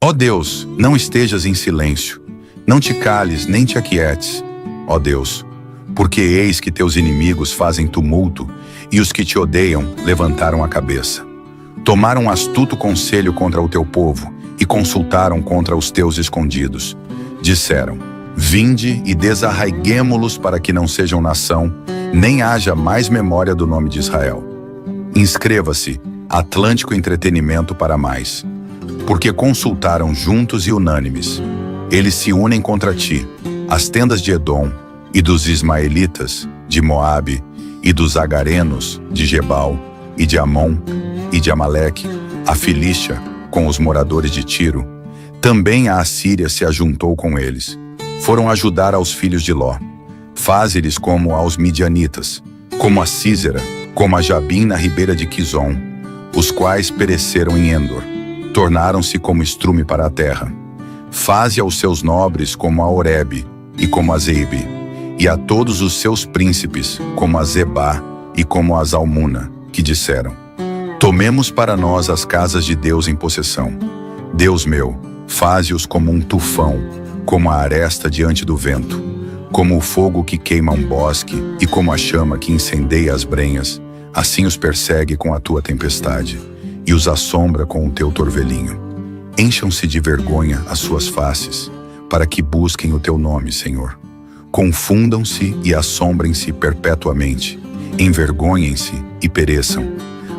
Ó Deus, não estejas em silêncio, não te cales nem te aquietes, ó Deus, porque eis que teus inimigos fazem tumulto e os que te odeiam levantaram a cabeça. Tomaram um astuto conselho contra o teu povo e consultaram contra os teus escondidos. Disseram: vinde e desarraiguemo-los para que não sejam nação, nem haja mais memória do nome de Israel. Inscreva-se, Atlântico Entretenimento para mais. Porque consultaram juntos e unânimes. Eles se unem contra ti, as tendas de Edom, e dos ismaelitas, de Moabe, e dos agarenos, de Gebal, e de Amon, e de Amaleque, a Filístia, com os moradores de Tiro. Também a Assíria se ajuntou com eles. Foram ajudar aos filhos de Ló. Faze-lhes como aos midianitas, como a Sísera, como a Jabim na ribeira de Quizon, os quais pereceram em Endor. Tornaram-se como estrume para a terra. Faze aos seus nobres como a Oreb e como a Zeebe, e a todos os seus príncipes como a Zebá e como a Zalmuna, que disseram: tomemos para nós as casas de Deus em possessão. Deus meu, faze-os como um tufão, como a aresta diante do vento, como o fogo que queima um bosque e como a chama que incendeia as brenhas, assim os persegue com a tua tempestade e os assombra com o teu torvelinho. Encham-se de vergonha as suas faces, para que busquem o teu nome, Senhor. Confundam-se e assombrem-se perpetuamente, envergonhem-se e pereçam,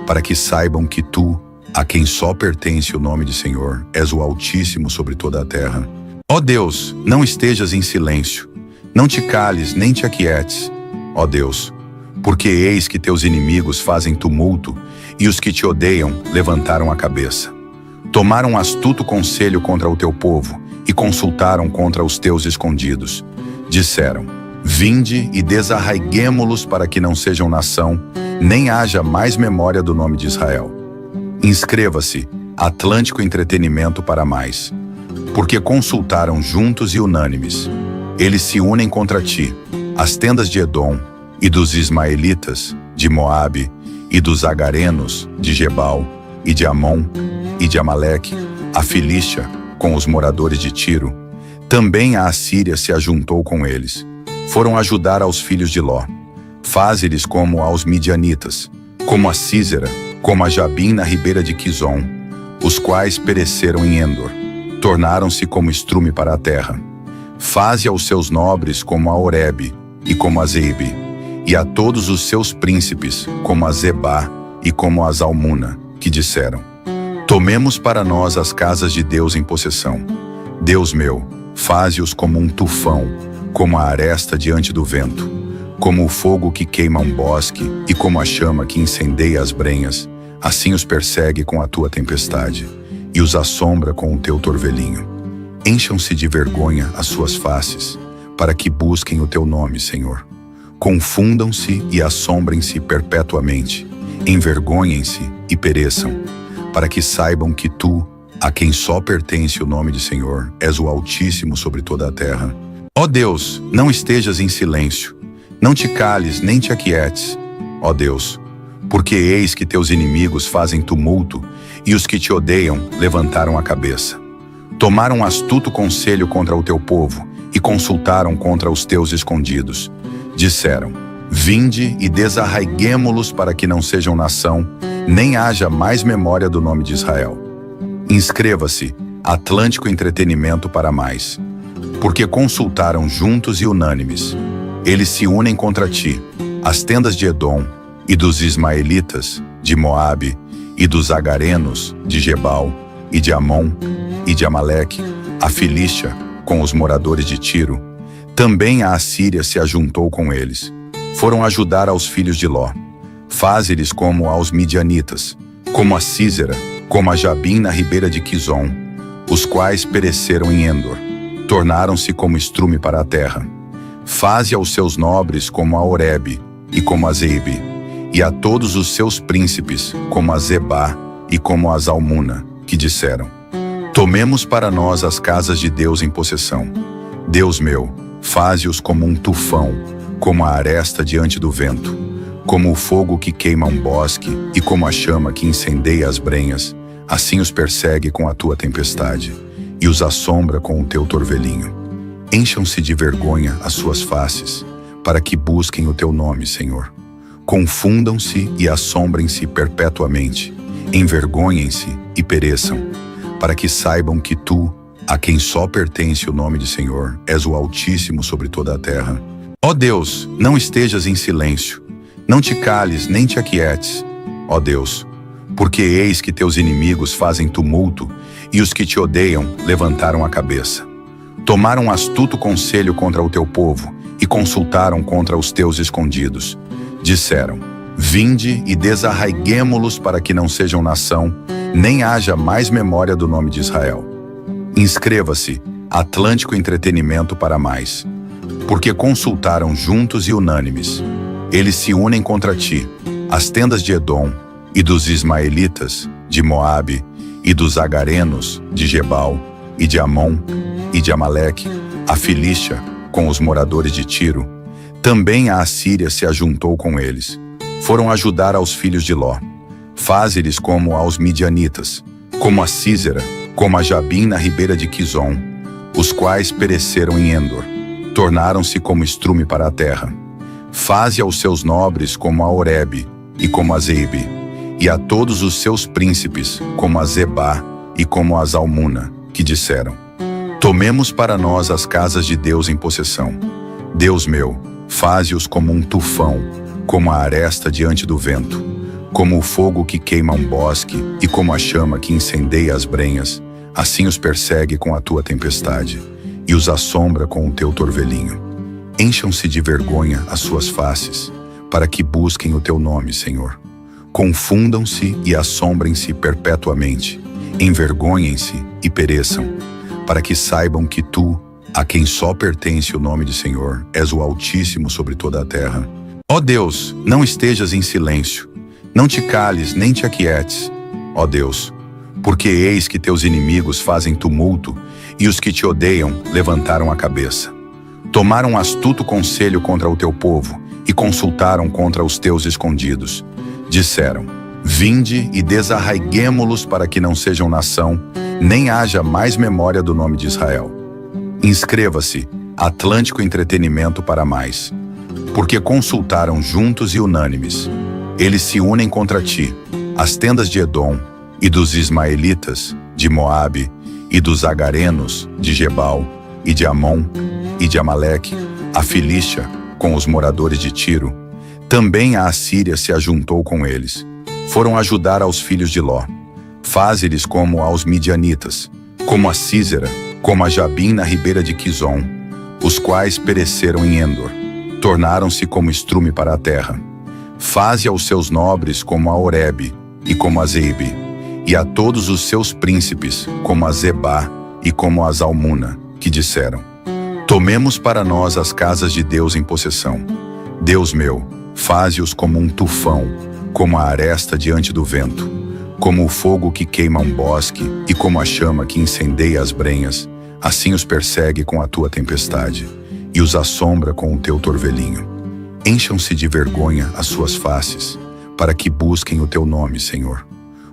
para que saibam que tu, a quem só pertence o nome de Senhor, és o Altíssimo sobre toda a terra. Ó Deus, não estejas em silêncio, não te cales nem te aquietes, ó Deus, porque eis que teus inimigos fazem tumulto e os que te odeiam levantaram a cabeça. Tomaram um astuto conselho contra o teu povo e consultaram contra os teus escondidos. Disseram: vinde e desarraiguemo-los para que não sejam nação, nem haja mais memória do nome de Israel. Inscreva-se, Atlântico Entretenimento para mais. Porque consultaram juntos e unânimes. Eles se unem contra ti, as tendas de Edom, e dos ismaelitas, de Moabe, e dos agarenos, de Gebal, e de Amon, e de Amaleque, a Filístia, com os moradores de Tiro. Também a Assíria se ajuntou com eles. Foram ajudar aos filhos de Ló. Faze-lhes como aos midianitas, como a Sísera, como a Jabim na ribeira de Quizon, os quais pereceram em Endor. Tornaram-se como estrume para a terra. Faze aos seus nobres como a Oreb e como a Zeebe, e a todos os seus príncipes como a Zebá e como a Zalmuna, que disseram: tomemos para nós as casas de Deus em possessão. Deus meu, faze-os como um tufão, como a aresta diante do vento, como o fogo que queima um bosque e como a chama que incendeia as brenhas, assim os persegue com a tua tempestade e os assombra com o teu torvelinho. Encham-se de vergonha as suas faces, para que busquem o teu nome, Senhor. Confundam-se e assombrem-se perpetuamente, envergonhem-se e pereçam, para que saibam que tu, a quem só pertence o nome de Senhor, és o Altíssimo sobre toda a terra. Ó Deus, não estejas em silêncio, não te cales nem te aquietes, ó Deus, porque eis que teus inimigos fazem tumulto e os que te odeiam levantaram a cabeça. Tomaram um astuto conselho contra o teu povo e consultaram contra os teus escondidos. Disseram: vinde e desarraiguemo-los para que não sejam nação, nem haja mais memória do nome de Israel. Inscreva-se, Atlântico Entretenimento para mais. Porque consultaram juntos e unânimes. Eles se unem contra ti, as tendas de Edom, e dos ismaelitas, de Moabe, e dos agarenos, de Gebal, e de Amon, e de Amaleque, a Filístia, com os moradores de Tiro. Também a Assíria se ajuntou com eles. Foram ajudar aos filhos de Ló. Faze-lhes como aos midianitas, como a Sísera, como a Jabim na ribeira de Quizon, os quais pereceram em Endor. Tornaram-se como estrume para a terra. Faze aos seus nobres como a Oreb e como a Zeebe, e a todos os seus príncipes como a Zebá e como a Zalmuna, que disseram: tomemos para nós as casas de Deus em possessão. Deus meu, faze-os como um tufão, como a aresta diante do vento, como o fogo que queima um bosque e como a chama que incendeia as brenhas, assim os persegue com a tua tempestade e os assombra com o teu torvelinho. Encham-se de vergonha as suas faces, para que busquem o teu nome, Senhor. Confundam-se e assombrem-se perpetuamente, envergonhem-se e pereçam, para que saibam que tu, a quem só pertence o nome de Senhor, és o Altíssimo sobre toda a terra. Ó Deus, não estejas em silêncio, não te cales nem te aquietes, ó Deus, porque eis que teus inimigos fazem tumulto e os que te odeiam levantaram a cabeça. Tomaram astuto conselho contra o teu povo e consultaram contra os teus escondidos. Disseram: vinde e desarraiguemo-los para que não sejam nação, nem haja mais memória do nome de Israel. Inscreva-se, Atlântico Entretenimento para mais. Porque consultaram juntos e unânimes. Eles se unem contra ti, as tendas de Edom, e dos ismaelitas, de Moabe, e dos agarenos, de Gebal, e de Amon, e de Amaleque, a Filístia, com os moradores de Tiro. Também a Assíria se ajuntou com eles. Foram ajudar aos filhos de Ló. Faze-lhes como aos midianitas, como a Sísera, como a Jabim na ribeira de Quizon, os quais pereceram em Endor. Tornaram-se como estrume para a terra. Faze aos seus nobres como a Oreb e como a Zeebe, e a todos os seus príncipes como a Zebá e como a Zalmuna, que disseram: tomemos para nós as casas de Deus em possessão. Deus meu, faze-os como um tufão, como a aresta diante do vento, como o fogo que queima um bosque e como a chama que incendeia as brenhas, assim os persegue com a tua tempestade e os assombra com o teu torvelinho. Encham-se de vergonha as suas faces, para que busquem o teu nome, Senhor. Confundam-se e assombrem-se perpetuamente, envergonhem-se e pereçam, para que saibam que tu, a quem só pertence o nome de Senhor, és o Altíssimo sobre toda a terra. Ó Deus, não estejas em silêncio, não te cales nem te aquietes, ó Deus, porque eis que teus inimigos fazem tumulto e os que te odeiam levantaram a cabeça. Tomaram astuto conselho contra o teu povo e consultaram contra os teus escondidos. Disseram: vinde e desarraiguemo-los para que não sejam nação, nem haja mais memória do nome de Israel. Inscreva-se, Atlântico Entretenimento para mais. Porque consultaram juntos e unânimes. Eles se unem contra ti, as tendas de Edom, e dos ismaelitas, de Moabe, e dos agarenos, de Gebal, e de Amon, e de Amaleque, a Filístia, com os moradores de Tiro. Também a Assíria se ajuntou com eles. Foram ajudar aos filhos de Ló. Faze-lhes como aos midianitas, como a Sísera, como a Jabim na ribeira de Quizon, os quais pereceram em Endor. Tornaram-se como estrume para a terra. Faze aos seus nobres como a Oreb e como a Zeebe, e a todos os seus príncipes como a Zebá e como a Zalmuna, que disseram: tomemos para nós as casas de Deus em possessão. Deus meu, faze-os como um tufão, como a aresta diante do vento, como o fogo que queima um bosque e como a chama que incendeia as brenhas, assim os persegue com a tua tempestade e os assombra com o teu torvelinho. Encham-se de vergonha as suas faces, para que busquem o teu nome, Senhor.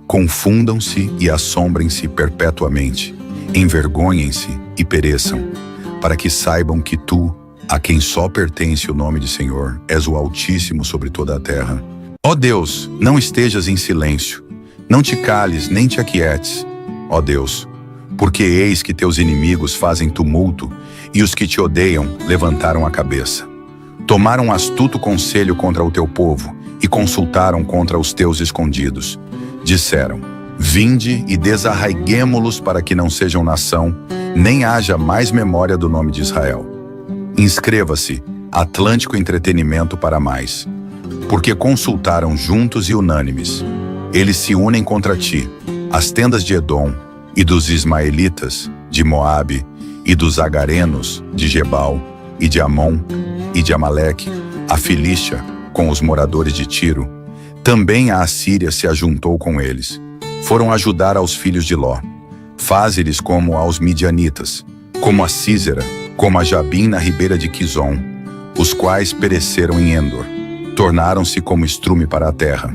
Confundam-se e assombrem-se perpetuamente, envergonhem-se e pereçam, para que saibam que tu, a quem só pertence o nome de Senhor, és o Altíssimo sobre toda a terra. Ó Deus, não estejas em silêncio, não te cales nem te aquietes, ó Deus, porque eis que teus inimigos fazem tumulto e os que te odeiam levantaram a cabeça. Tomaram astuto conselho contra o teu povo e consultaram contra os teus escondidos. Disseram: vinde e desarraiguemo-los para que não sejam nação, nem haja mais memória do nome de Israel. Inscreva-se, Atlântico Entretenimento para mais. Porque consultaram juntos e unânimes. Eles se unem contra ti, as tendas de Edom, e dos ismaelitas, de Moabe, e dos agarenos, de Gebal, e de Amon, e de Amaleque, a Filístia, com os moradores de Tiro. Também a Assíria se ajuntou com eles. Foram ajudar aos filhos de Ló. Faze-lhes como aos midianitas, como a Sísera, como a Jabim na ribeira de Quizon, os quais pereceram em Endor. Tornaram-se como estrume para a terra.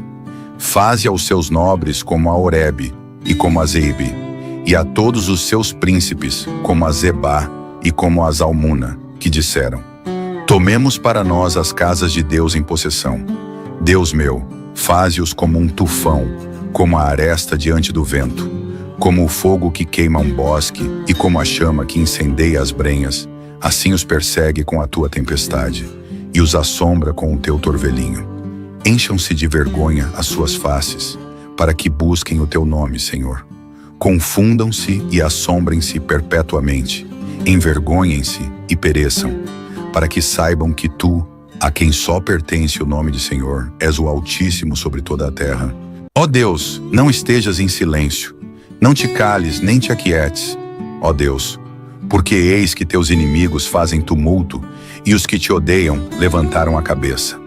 Faze aos seus nobres como a Oreb e como a Zeebe, e a todos os seus príncipes, como a Zebá e como a Zalmuna, que disseram: tomemos para nós as casas de Deus em possessão. Deus meu, faze-os como um tufão, como a aresta diante do vento, como o fogo que queima um bosque e como a chama que incendeia as brenhas, assim os persegue com a tua tempestade e os assombra com o teu torvelinho. Encham-se de vergonha as suas faces, para que busquem o teu nome, Senhor. Confundam-se e assombrem-se perpetuamente, envergonhem-se e pereçam, para que saibam que tu, a quem só pertence o nome de Senhor, és o Altíssimo sobre toda a terra. Ó Deus, não estejas em silêncio, não te cales nem te aquietes, ó Deus, porque eis que teus inimigos fazem tumulto e os que te odeiam levantaram a cabeça.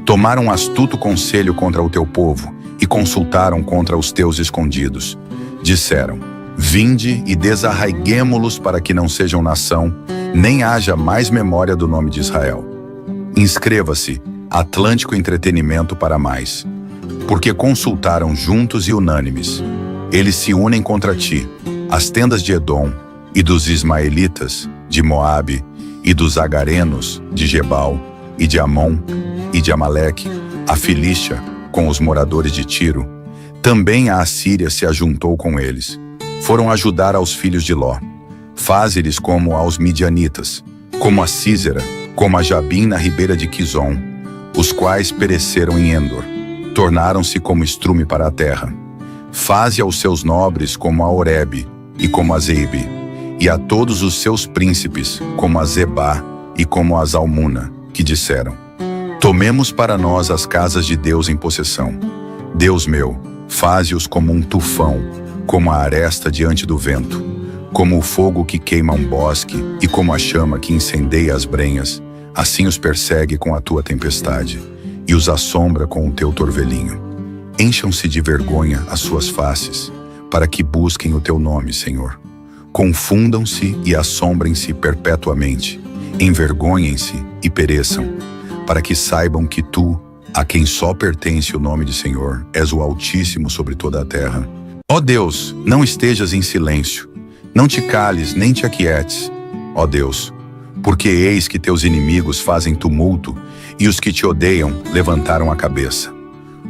Tomaram astuto conselho contra o teu povo e consultaram contra os teus escondidos. Disseram: vinde e desarraiguemo-los para que não sejam nação, nem haja mais memória do nome de Israel. Inscreva-se, Atlântico Entretenimento para mais. Porque consultaram juntos e unânimes. Eles se unem contra ti, as tendas de Edom, e dos ismaelitas, de Moabe, e dos agarenos, de Gebal, e de Amon, e de Amaleque, a Filístia, com os moradores de Tiro. Também a Assíria se ajuntou com eles. Foram ajudar aos filhos de Ló. Faze-lhes como aos midianitas, como a Sísera, como a Jabim na ribeira de Quizon, os quais pereceram em Endor. Tornaram-se como estrume para a terra. Faze aos seus nobres como a Oreb e como a Zeibe, e a todos os seus príncipes como a Zebá e como a Zalmuna, que disseram: tomemos para nós as casas de Deus em possessão. Deus meu, faze-os como um tufão, como a aresta diante do vento, como o fogo que queima um bosque e como a chama que incendeia as brenhas, assim os persegue com a tua tempestade e os assombra com o teu torvelinho. Encham-se de vergonha as suas faces, para que busquem o teu nome, Senhor. Confundam-se e assombrem-se perpetuamente, envergonhem-se e pereçam, para que saibam que tu, a quem só pertence o nome de Senhor, és o Altíssimo sobre toda a terra. Ó Deus, não estejas em silêncio, não te cales nem te aquietes, ó Deus, porque eis que teus inimigos fazem tumulto e os que te odeiam levantaram a cabeça.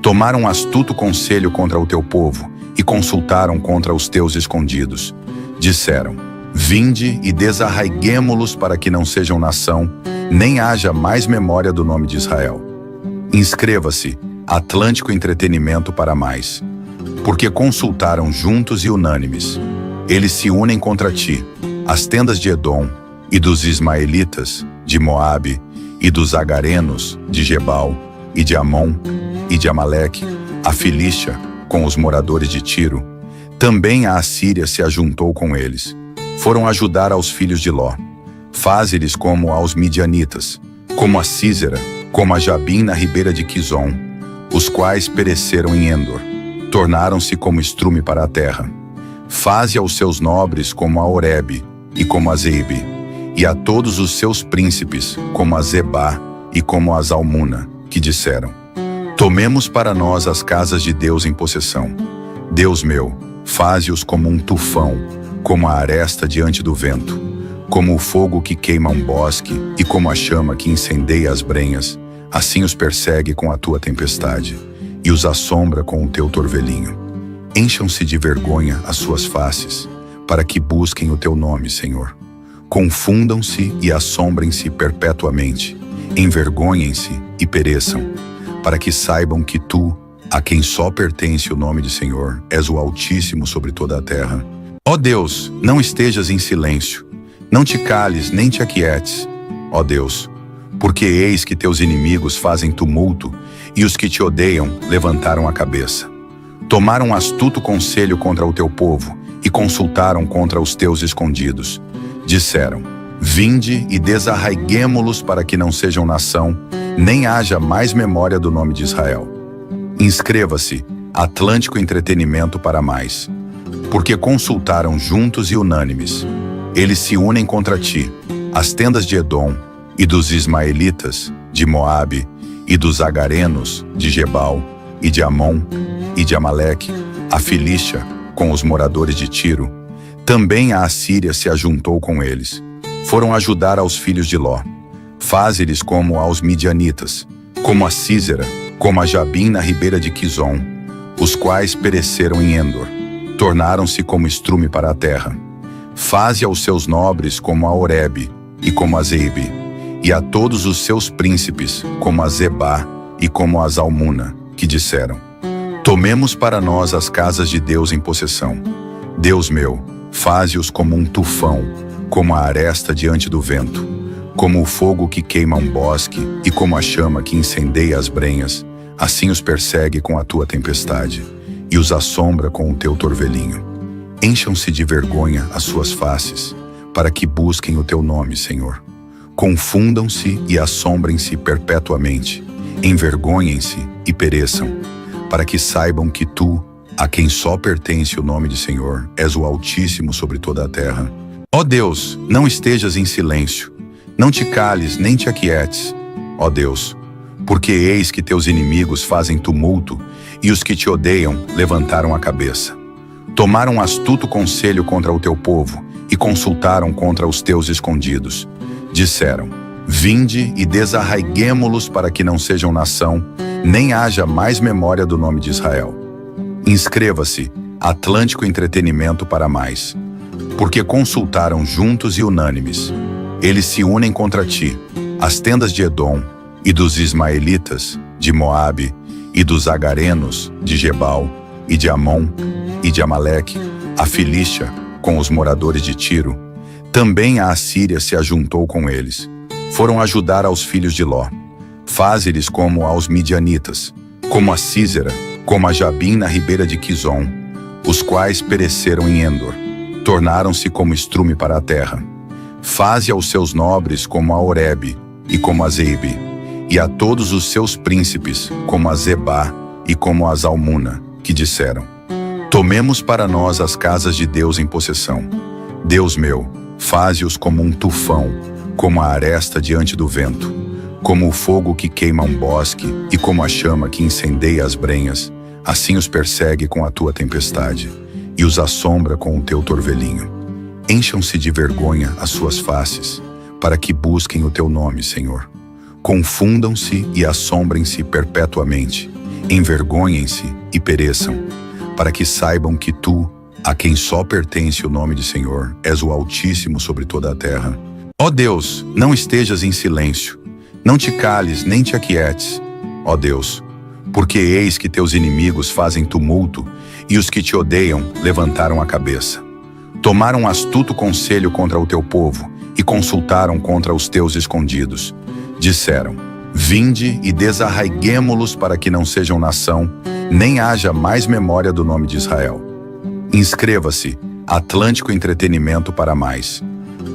Tomaram astuto conselho contra o teu povo e consultaram contra os teus escondidos. Disseram: vinde e desarraiguemo-los para que não sejam nação, nem haja mais memória do nome de Israel. Inscreva-se, Atlântico Entretenimento para mais. Porque consultaram juntos e unânimes. Eles se unem contra ti, as tendas de Edom, e dos ismaelitas, de Moabe, e dos agarenos, de Gebal, e de Amon, e de Amaleque, a Filístia, com os moradores de Tiro. Também a Assíria se ajuntou com eles. Foram ajudar aos filhos de Ló. Faze-lhes como aos midianitas, como a Sísera, como a Jabim na ribeira de Quizon, os quais pereceram em Endor. Tornaram-se como estrume para a terra. Faze aos seus nobres como a Oreb e como a Zeibe, e a todos os seus príncipes como a Zebá e como a Zalmuna, que disseram: tomemos para nós as casas de Deus em possessão. Deus meu, faze-os como um tufão, como a aresta diante do vento, como o fogo que queima um bosque e como a chama que incendeia as brenhas, assim os persegue com a tua tempestade e os assombra com o teu torvelinho. Encham-se de vergonha as suas faces, para que busquem o teu nome, Senhor. Confundam-se e assombrem-se perpetuamente, envergonhem-se e pereçam, para que saibam que tu, a quem só pertence o nome de Senhor, és o Altíssimo sobre toda a terra. Ó Deus, não estejas em silêncio, não te cales nem te aquietes, ó Deus, porque eis que teus inimigos fazem tumulto e os que te odeiam levantaram a cabeça. Tomaram astuto conselho contra o teu povo e consultaram contra os teus escondidos. Disseram: vinde e desarraiguemo-los para que não sejam nação, nem haja mais memória do nome de Israel. Inscreva-se, Atlântico Entretenimento para mais. Porque consultaram juntos e unânimes. Eles se unem contra ti, as tendas de Edom, e dos ismaelitas, de Moabe, e dos agarenos, de Gebal, e de Amon, e de Amaleque, a Filístia, com os moradores de Tiro. Também a Assíria se ajuntou com eles. Foram ajudar aos filhos de Ló. Faze-lhes como aos midianitas, como a Sísera, como a Jabim na ribeira de Quizon, os quais pereceram em Endor. Tornaram-se como estrume para a terra. Faze aos seus nobres como a Oreb e como a Zeebe, e a todos os seus príncipes como a Zebá e como a Zalmuna, que disseram: tomemos para nós as casas de Deus em possessão. Deus meu, faze-os como um tufão, como a aresta diante do vento, como o fogo que queima um bosque e como a chama que incendeia as brenhas. Assim os persegue com a tua tempestade e os assombra com o teu torvelinho. Encham-se de vergonha as suas faces, para que busquem o teu nome, Senhor. Confundam-se e assombrem-se perpetuamente, envergonhem-se e pereçam, para que saibam que tu, a quem só pertence o nome de Senhor, és o Altíssimo sobre toda a terra. Ó Deus, não estejas em silêncio, não te cales nem te aquietes, ó Deus, porque eis que teus inimigos fazem tumulto e os que te odeiam levantaram a cabeça. Tomaram astuto conselho contra o teu povo e consultaram contra os teus escondidos. Disseram: vinde e desarraiguemo-los para que não sejam nação, nem haja mais memória do nome de Israel. Inscreva-se, Atlântico Entretenimento para mais. Porque consultaram juntos e unânimes. Eles se unem contra ti, as tendas de Edom, e dos ismaelitas, de Moabe, e dos agarenos, de Gebal, e de Amon, e de Amaleque, a Filístia, com os moradores de Tiro. Também a Assíria se ajuntou com eles. Foram ajudar aos filhos de Ló. Faze-lhes como aos midianitas, como a Sísera, como a Jabim na ribeira de Quizon, os quais pereceram em Endor. Tornaram-se como estrume para a terra. Faze aos seus nobres como a Oreb e como a Zeebe, e a todos os seus príncipes como a Zebá e como a Zalmuna, que disseram: tomemos para nós as casas de Deus em possessão. Deus meu, faze-os como um tufão, como a aresta diante do vento, como o fogo que queima um bosque e como a chama que incendeia as brenhas. Assim os persegue com a tua tempestade e os assombra com o teu torvelinho. Encham-se de vergonha as suas faces, para que busquem o teu nome, Senhor. Confundam-se e assombrem-se perpetuamente, envergonhem-se e pereçam, para que saibam que tu, a quem só pertence o nome de Senhor, és o Altíssimo sobre toda a terra. Ó Deus, não estejas em silêncio, não te cales nem te aquietes, ó Deus, porque eis que teus inimigos fazem tumulto e os que te odeiam levantaram a cabeça. Tomaram astuto conselho contra o teu povo e consultaram contra os teus escondidos. Disseram: vinde e desarraiguemo-los para que não sejam nação, nem haja mais memória do nome de Israel. Inscreva-se, Atlântico Entretenimento para mais.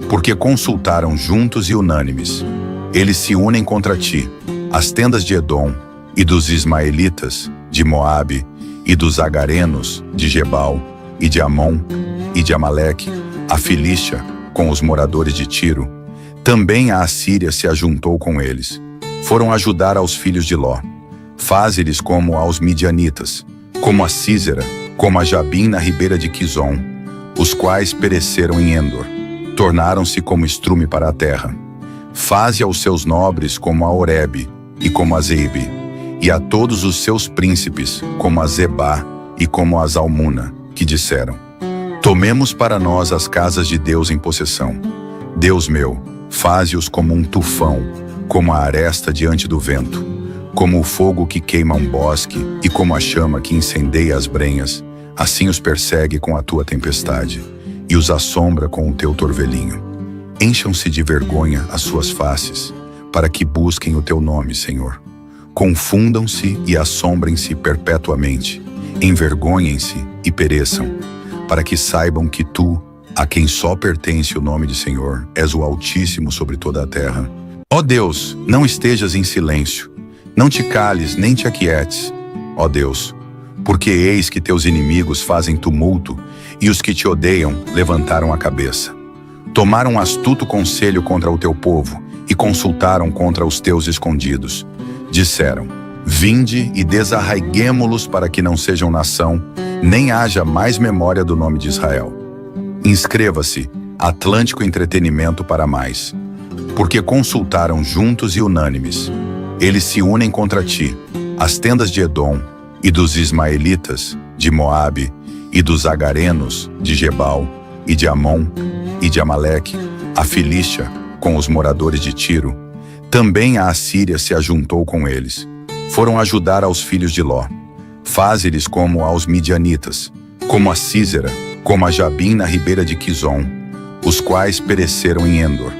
Porque consultaram juntos e unânimes. Eles se unem contra ti, as tendas de Edom, e dos ismaelitas, de Moabe, e dos agarenos, de Gebal, e de Amon, e de Amaleque, a Filístia, com os moradores de Tiro. Também a Assíria se ajuntou com eles. Foram ajudar aos filhos de Ló. Faze-lhes como aos midianitas, como a Sísera, como a Jabim na ribeira de Quizon, os quais pereceram em Endor. Tornaram-se como estrume para a terra. Faze aos seus nobres como a Oreb e como a Zeebe, e a todos os seus príncipes como a Zebá e como a Zalmuna, que disseram: tomemos para nós as casas de Deus em possessão. Deus meu, faze-os como um tufão, como a aresta diante do vento, como o fogo que queima um bosque e como a chama que incendeia as brenhas. Assim os persegue com a tua tempestade e os assombra com o teu torvelinho. Encham-se de vergonha as suas faces, para que busquem o teu nome, Senhor. Confundam-se e assombrem-se perpetuamente, envergonhem-se e pereçam, para que saibam que tu, a quem só pertence o nome de Senhor, és o Altíssimo sobre toda a terra. Ó Deus, não estejas em silêncio, não te cales nem te aquietes, ó Deus, porque eis que teus inimigos fazem tumulto e os que te odeiam levantaram a cabeça. Tomaram astuto conselho contra o teu povo e consultaram contra os teus escondidos. Disseram: vinde e desarraiguemo-los para que não sejam nação, nem haja mais memória do nome de Israel. Inscreva-se, Atlântico Entretenimento para mais. Porque consultaram juntos e unânimes. Eles se unem contra ti, as tendas de Edom, e dos ismaelitas, de Moabe, e dos agarenos, de Gebal, e de Amon, e de Amaleque, a Filístia, com os moradores de Tiro. Também a Assíria se ajuntou com eles. Foram ajudar aos filhos de Ló. Faze-lhes como aos midianitas, como a Sísera, como a Jabim na ribeira de Quizon, os quais pereceram em Endor.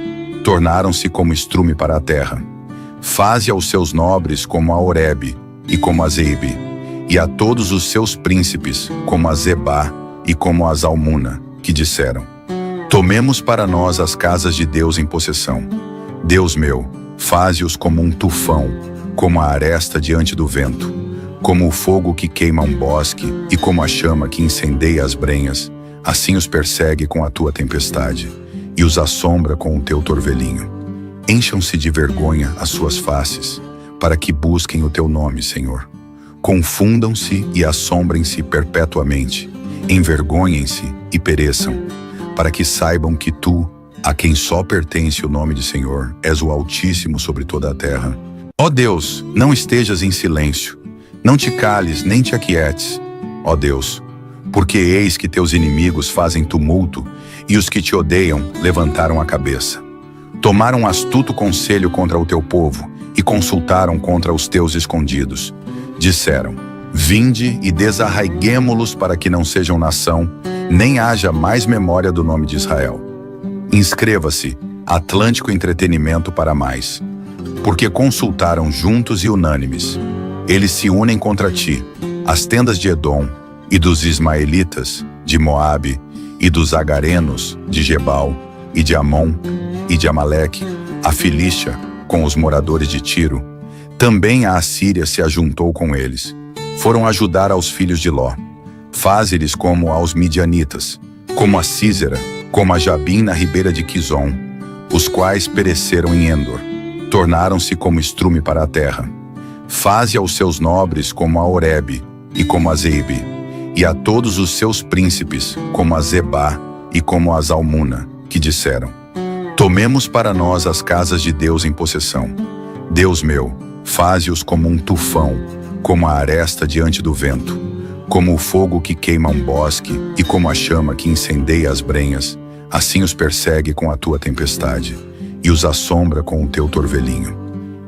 Tornaram-se como estrume para a terra. Faze aos seus nobres como a Oreb e como a Zeibe, e a todos os seus príncipes como a Zebá e como a Zalmuna, que disseram: tomemos para nós as casas de Deus em possessão. Deus meu, faze-os como um tufão, como a aresta diante do vento, como o fogo que queima um bosque e como a chama que incendeia as brenhas, assim os persegue com a tua tempestade e os assombra com o teu torvelinho. Encham-se de vergonha as suas faces, para que busquem o teu nome, Senhor. Confundam-se e assombrem-se perpetuamente, envergonhem-se e pereçam, para que saibam que tu, a quem só pertence o nome de Senhor, és o Altíssimo sobre toda a terra. Ó Deus, não estejas em silêncio, não te cales nem te aquietes, ó Deus, porque eis que teus inimigos fazem tumulto e os que te odeiam levantaram a cabeça. Tomaram um astuto conselho contra o teu povo e consultaram contra os teus escondidos. Disseram: vinde e desarraiguemo-los para que não sejam nação, nem haja mais memória do nome de Israel. Inscreva-se, Atlântico Entretenimento para mais. Porque consultaram juntos e unânimes. Eles se unem contra ti, as tendas de Edom, e dos ismaelitas, de Moabe, e dos agarenos, de Gebal, e de Amon, e de Amaleque, a Filístia, com os moradores de Tiro. Também a Assíria se ajuntou com eles. Foram ajudar aos filhos de Ló. Faze-lhes como aos midianitas, como a Sísera, como a Jabim na ribeira de Quizon, os quais pereceram em Endor. Tornaram-se como estrume para a terra. Faze aos seus nobres como a Oreb e como a Zeibe, e a todos os seus príncipes como a Zebá e como a Zalmuna, que disseram: tomemos para nós as casas de Deus em possessão. Deus meu, faze-os como um tufão, como a aresta diante do vento, como o fogo que queima um bosque e como a chama que incendeia as brenhas, assim os persegue com a tua tempestade e os assombra com o teu torvelinho.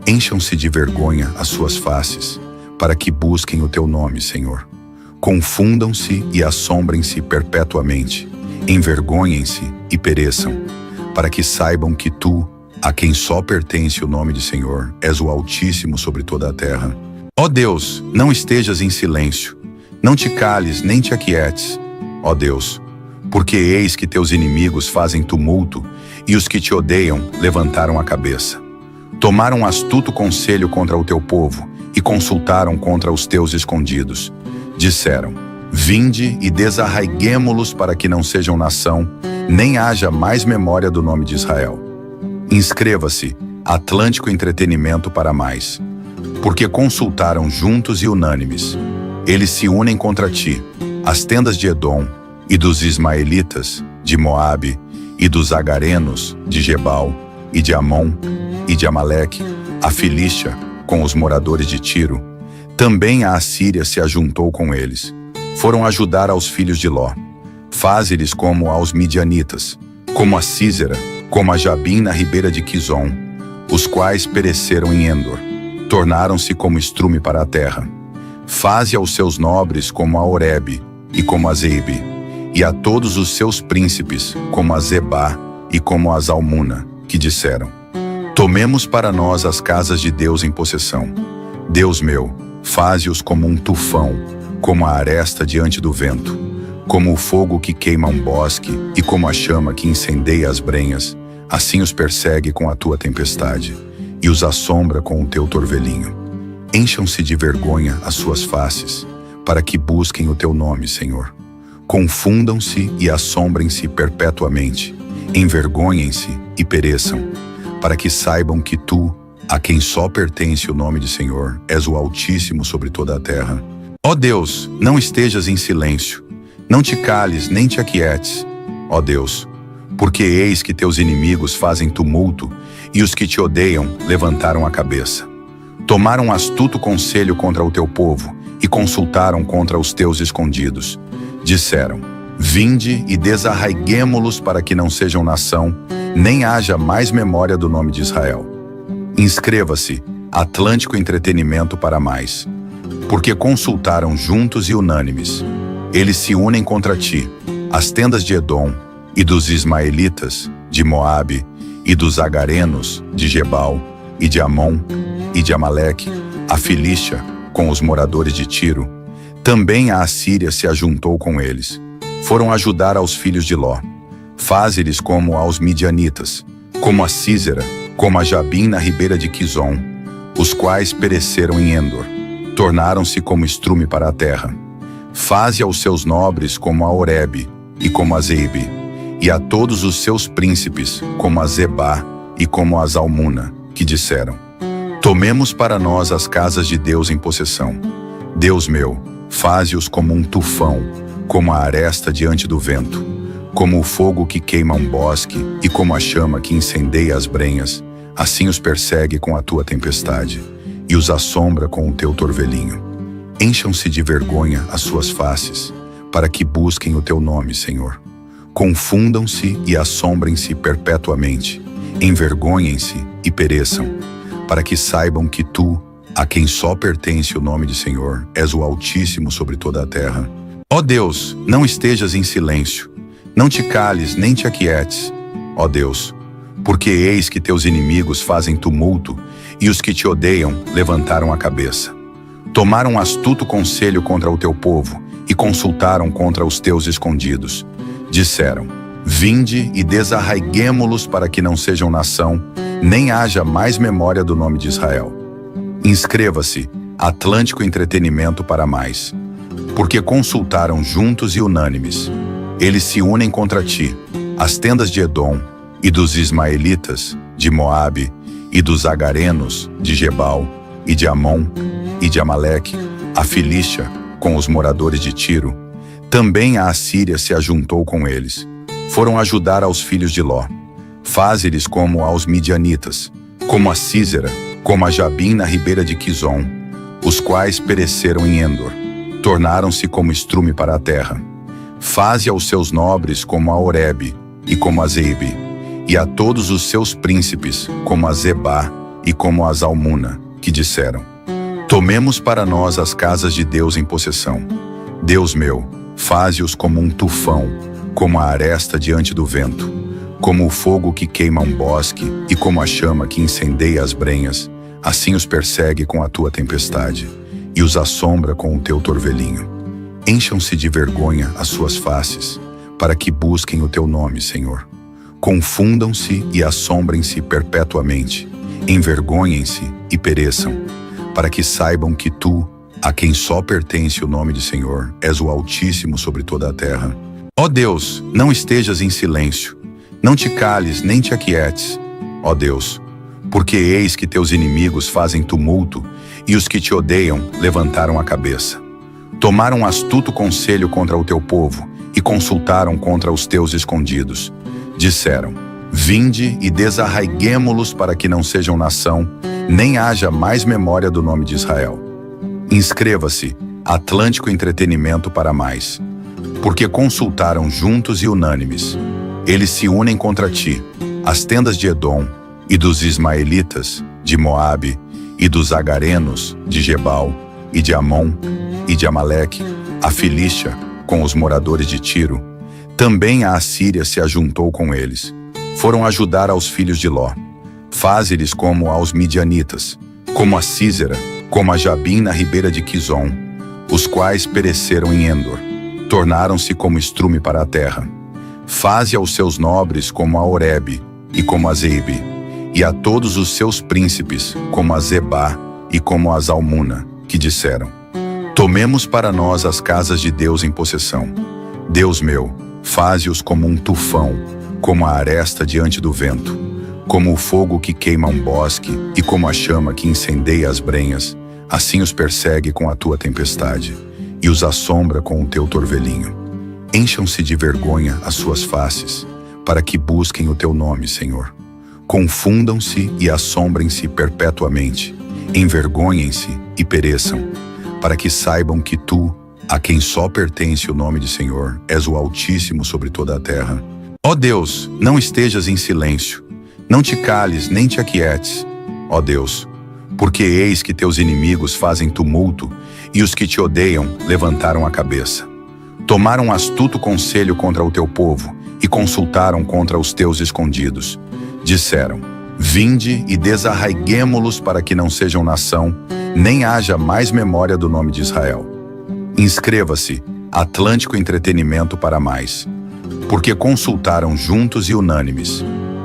Encham-se de vergonha as suas faces, para que busquem o teu nome, Senhor. Confundam-se e assombrem-se perpetuamente, envergonhem-se e pereçam, para que saibam que tu, a quem só pertence o nome de Senhor, és o Altíssimo sobre toda a terra. Ó Deus, não estejas em silêncio, não te cales nem te aquietes, ó Deus, porque eis que teus inimigos fazem tumulto e os que te odeiam levantaram a cabeça. Tomaram um astuto conselho contra o teu povo e consultaram contra os teus escondidos. Disseram: vinde e desarraiguemo-los para que não sejam nação, nem haja mais memória do nome de Israel. Inscreva-se, Atlântico Entretenimento para mais. Porque consultaram juntos e unânimes. Eles se unem contra ti, as tendas de Edom, e dos ismaelitas, de Moabe, e dos agarenos, de Gebal, e de Amon, e de Amaleque, a Filístia, com os moradores de Tiro. Também a Assíria se ajuntou com eles. Foram ajudar aos filhos de Ló. Faze-lhes como aos midianitas, como a Sísera, como a Jabim na ribeira de Quizon, os quais pereceram em Endor. Tornaram-se como estrume para a terra. Faze aos seus nobres como a Oreb e como a Zeibe, e a todos os seus príncipes como a Zebá e como a Zalmuna, que disseram: tomemos para nós as casas de Deus em possessão. Deus meu, faze-os como um tufão, como a aresta diante do vento, como o fogo que queima um bosque e como a chama que incendeia as brenhas, assim os persegue com a tua tempestade e os assombra com o teu torvelinho. Encham-se de vergonha as suas faces, para que busquem o teu nome, Senhor. Confundam-se e assombrem-se perpetuamente, envergonhem-se e pereçam, para que saibam que tu, a quem só pertence o nome de Senhor, és o Altíssimo sobre toda a terra. Ó Deus, não estejas em silêncio, não te cales nem te aquietes, ó Deus, porque eis que teus inimigos fazem tumulto e os que te odeiam levantaram a cabeça. Tomaram astuto conselho contra o teu povo e consultaram contra os teus escondidos. Disseram: vinde e desarraiguemo-los para que não sejam nação, nem haja mais memória do nome de Israel. Inscreva-se, Atlântico Entretenimento para mais. Porque consultaram juntos e unânimes. Eles se unem contra ti, as tendas de Edom, e dos ismaelitas, de Moabe, e dos agarenos, de Gebal, e de Amon, e de Amaleque, a Filístia, com os moradores de Tiro. Também a Assíria se ajuntou com eles. Foram ajudar aos filhos de Ló. Faze-lhes como aos midianitas, como a Sísera, como a Jabim na ribeira de Quizon, os quais pereceram em Endor. Tornaram-se como estrume para a terra. Faze aos seus nobres como a Oreb e como a Zeibe, e a todos os seus príncipes como a Zebá e como a Zalmuna, que disseram: tomemos para nós as casas de Deus em possessão. Deus meu, faze-os como um tufão, como a aresta diante do vento, como o fogo que queima um bosque e como a chama que incendeia as brenhas, assim os persegue com a tua tempestade e os assombra com o teu torvelinho. Encham-se de vergonha as suas faces, para que busquem o teu nome, Senhor. Confundam-se e assombrem-se perpetuamente, envergonhem-se e pereçam, para que saibam que tu, a quem só pertence o nome de Senhor, és o Altíssimo sobre toda a terra. Ó Deus, não estejas em silêncio, não te cales nem te aquietes, ó Deus, porque eis que teus inimigos fazem tumulto e os que te odeiam levantaram a cabeça. Tomaram astuto conselho contra o teu povo e consultaram contra os teus escondidos. Disseram: vinde e desarraiguemo-los para que não sejam nação, nem haja mais memória do nome de Israel. Inscreva-se, Atlântico Entretenimento para mais. Porque consultaram juntos e unânimes. Eles se unem contra ti, as tendas de Edom, e dos ismaelitas, de Moabe, e dos agarenos, de Gebal, e de Amon, e de Amaleque, a Filístia, com os moradores de Tiro. Também a Assíria se ajuntou com eles. Foram ajudar aos filhos de Ló. Faze-lhes como aos midianitas, como a Sísera, como a Jabim na ribeira de Quizon, os quais pereceram em Endor. Tornaram-se como estrume para a terra. Faze aos seus nobres como a Oreb e como a Zeibe, e a todos os seus príncipes como a Zebá e como a Zalmuna, que disseram: tomemos para nós as casas de Deus em possessão. Deus meu, faze-os como um tufão, como a aresta diante do vento, como o fogo que queima um bosque e como a chama que incendeia as brenhas, assim os persegue com a tua tempestade e os assombra com o teu torvelinho. Encham-se de vergonha as suas faces, para que busquem o teu nome, Senhor. Confundam-se e assombrem-se perpetuamente, envergonhem-se e pereçam, para que saibam que tu, a quem só pertence o nome de Senhor, és o Altíssimo sobre toda a terra. Ó Deus, não estejas em silêncio, não te cales nem te aquietes, ó Deus, porque eis que teus inimigos fazem tumulto e os que te odeiam levantaram a cabeça. Tomaram astuto conselho contra o teu povo e consultaram contra os teus escondidos. Disseram: vinde e desarraiguemo-los para que não sejam nação, nem haja mais memória do nome de Israel. Inscreva-se, Atlântico Entretenimento para mais. Porque consultaram juntos e unânimes. Eles se unem contra ti, as tendas de Edom, e dos ismaelitas, de Moabe, e dos agarenos, de Gebal, e de Amon, e de Amaleque, a Filístia, com os moradores de Tiro. Também a Assíria se ajuntou com eles. Foram ajudar aos filhos de Ló. Faze-lhes como aos midianitas, como a Sísera, como a Jabim na ribeira de Quizon, os quais pereceram em Endor. Tornaram-se como estrume para a terra. Faze aos seus nobres como a Oreb e como a Zeibe, e a todos os seus príncipes como a Zebá e como a Zalmuna, que disseram: tomemos para nós as casas de Deus em possessão. Deus meu, faze-os como um tufão, como a aresta diante do vento, como o fogo que queima um bosque e como a chama que incendeia as brenhas, assim os persegue com a tua tempestade e os assombra com o teu torvelinho. Encham-se de vergonha as suas faces, para que busquem o teu nome, Senhor. Confundam-se e assombrem-se perpetuamente, envergonhem-se e pereçam, para que saibam que tu, a quem só pertence o nome de Senhor, és o Altíssimo sobre toda a terra. Ó Deus, não estejas em silêncio, não te cales nem te aquietes, ó Deus, porque eis que teus inimigos fazem tumulto e os que te odeiam levantaram a cabeça. Tomaram astuto conselho contra o teu povo e consultaram contra os teus escondidos. Disseram: vinde e desarraiguemo-los para que não sejam nação, nem haja mais memória do nome de Israel. Inscreva-se, Atlântico Entretenimento para mais. Porque consultaram juntos e unânimes.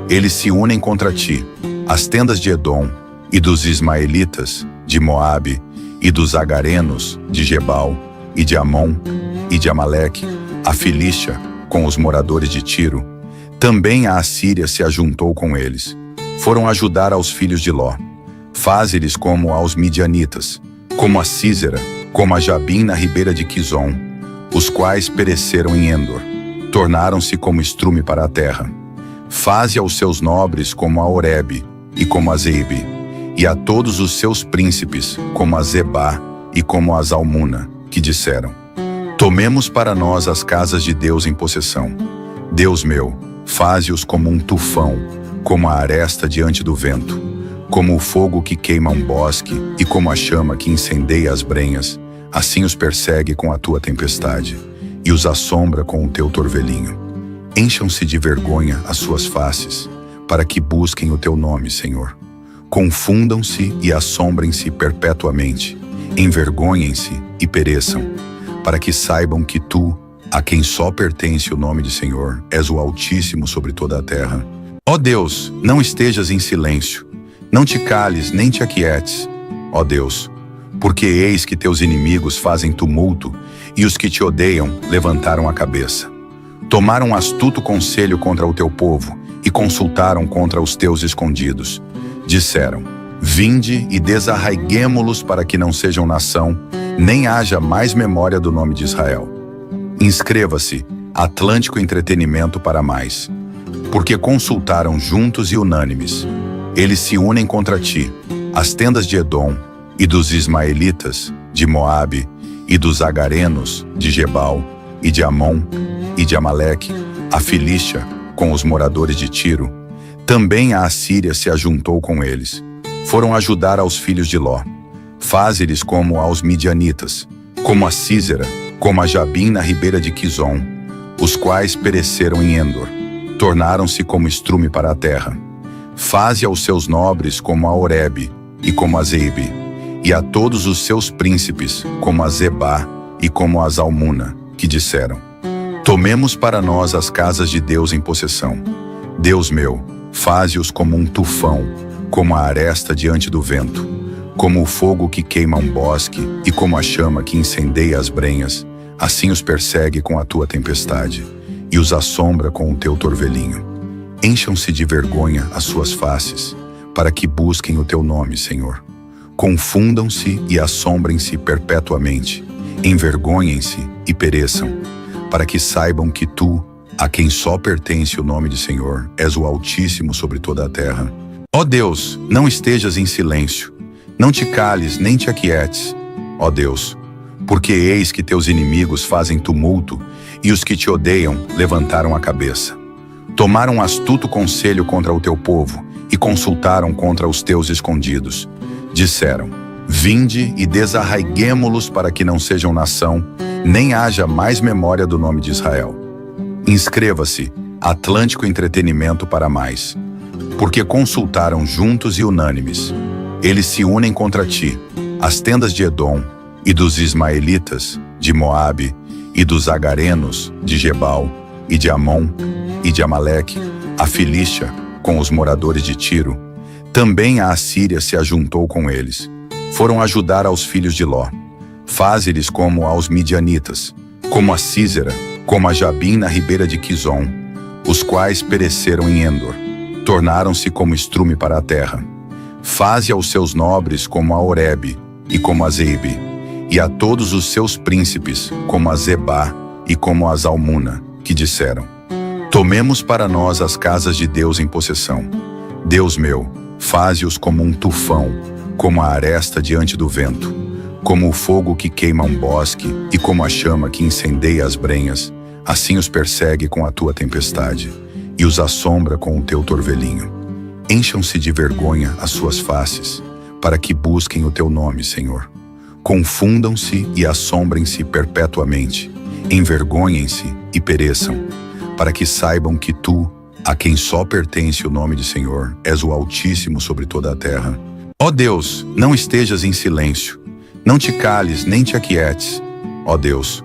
Eles se unem contra ti, as tendas de Edom, e dos ismaelitas, de Moabe, e dos agarenos, de Gebal, e de Amon, e de Amaleque, a Filístia, com os moradores de Tiro. Também a Assíria se ajuntou com eles. Foram ajudar aos filhos de Ló. Faze-lhes como aos midianitas, como a Sísera, como a Jabim na ribeira de Quizon, os quais pereceram em Endor. Tornaram-se como estrume para a terra. Faze aos seus nobres como a Oreb e como a Zeibe, e a todos os seus príncipes como a Zebá e como a Zalmuna, que disseram: tomemos para nós as casas de Deus em possessão. Deus meu, faze-os como um tufão, como a aresta diante do vento, como o fogo que queima um bosque e como a chama que incendeia as brenhas, assim os persegue com a tua tempestade e os assombra com o teu torvelinho. Encham-se de vergonha as suas faces, para que busquem o teu nome, Senhor. Confundam-se e assombrem-se perpetuamente, envergonhem-se e pereçam, para que saibam que tu, a quem só pertence o nome de Senhor, és o Altíssimo sobre toda a terra. Ó Deus, não estejas em silêncio, não te cales nem te aquietes, ó Deus, porque eis que teus inimigos fazem tumulto e os que te odeiam levantaram a cabeça. Tomaram astuto conselho contra o teu povo e consultaram contra os teus escondidos. Disseram: vinde e desarraiguemo-los para que não sejam nação, nem haja mais memória do nome de Israel. Inscreva-se, Atlântico Entretenimento para mais. Porque consultaram juntos e unânimes. Eles se unem contra ti, as tendas de Edom, e dos ismaelitas, de Moabe, e dos agarenos, de Gebal, e de Amon, e de Amaleque, a Filístia, com os moradores de Tiro. Também a Assíria se ajuntou com eles. Foram ajudar aos filhos de Ló. Faze-lhes como aos midianitas, como a Sísera, como a Jabim na ribeira de Quizon, os quais pereceram em Endor. Tornaram-se como estrume para a terra. Faze aos seus nobres como a Oreb e como a Zeibe, e a todos os seus príncipes como a Zebá e como a Zalmuna, que disseram: tomemos para nós as casas de Deus em possessão. Deus meu, faze-os como um tufão, como a aresta diante do vento, como o fogo que queima um bosque e como a chama que incendeia as brenhas, assim os persegue com a tua tempestade e os assombra com o teu torvelinho. Encham-se de vergonha as suas faces, para que busquem o teu nome, Senhor. Confundam-se e assombrem-se perpetuamente, envergonhem-se e pereçam, para que saibam que tu, a quem só pertence o nome de Senhor, és o Altíssimo sobre toda a terra. Ó Deus, não estejas em silêncio, não te cales nem te aquietes, ó Deus, porque eis que teus inimigos fazem tumulto e os que te odeiam levantaram a cabeça. Tomaram astuto conselho contra o teu povo e consultaram contra os teus escondidos. Disseram: vinde e desarraiguemo-los para que não sejam nação, nem haja mais memória do nome de Israel. Inscreva-se, Atlântico Entretenimento para mais. Porque consultaram juntos e unânimes. Eles se unem contra ti, as tendas de Edom, e dos ismaelitas, de Moabe, e dos agarenos, de Gebal, e de Amon, e de Amaleque, a Filístia, com os moradores de Tiro. Também a Assíria se ajuntou com eles. Foram ajudar aos filhos de Ló. Faze-lhes como aos midianitas, como a Sísera, como a Jabim na ribeira de Quizon, os quais pereceram em Endor. Tornaram-se como estrume para a terra. Faze aos seus nobres como a Oreb e como a Zeibe, e a todos os seus príncipes como a Zebá e como a Zalmuna, que disseram: tomemos para nós as casas de Deus em possessão. Deus meu, faze-os como um tufão, como a aresta diante do vento, como o fogo que queima um bosque e como a chama que incendeia as brenhas, assim os persegue com a tua tempestade e os assombra com o teu torvelinho. Encham-se de vergonha as suas faces, para que busquem o teu nome, Senhor. Confundam-se e assombrem-se perpetuamente, envergonhem-se e pereçam, para que saibam que tu, a quem só pertence o nome de Senhor, és o Altíssimo sobre toda a terra. Ó Deus, não estejas em silêncio, não te cales nem te aquietes, ó Deus,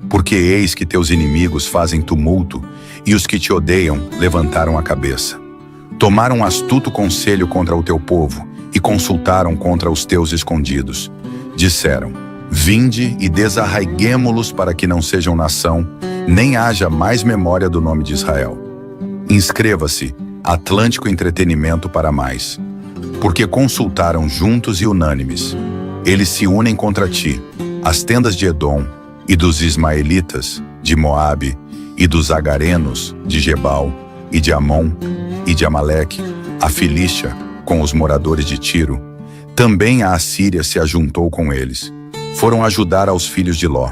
porque eis que teus inimigos fazem tumulto e os que te odeiam levantaram a cabeça. Tomaram astuto conselho contra o teu povo e consultaram contra os teus escondidos. Disseram: vinde e desarraiguemo-los para que não sejam nação, nem haja mais memória do nome de Israel. Inscreva-se, Atlântico Entretenimento para mais. Porque consultaram juntos e unânimes. Eles se unem contra ti, as tendas de Edom, e dos ismaelitas, de Moabe, e dos agarenos, de Gebal, e de Amon, e de Amaleque, a Filístia, com os moradores de Tiro. Também a Assíria se ajuntou com eles. Foram ajudar aos filhos de Ló.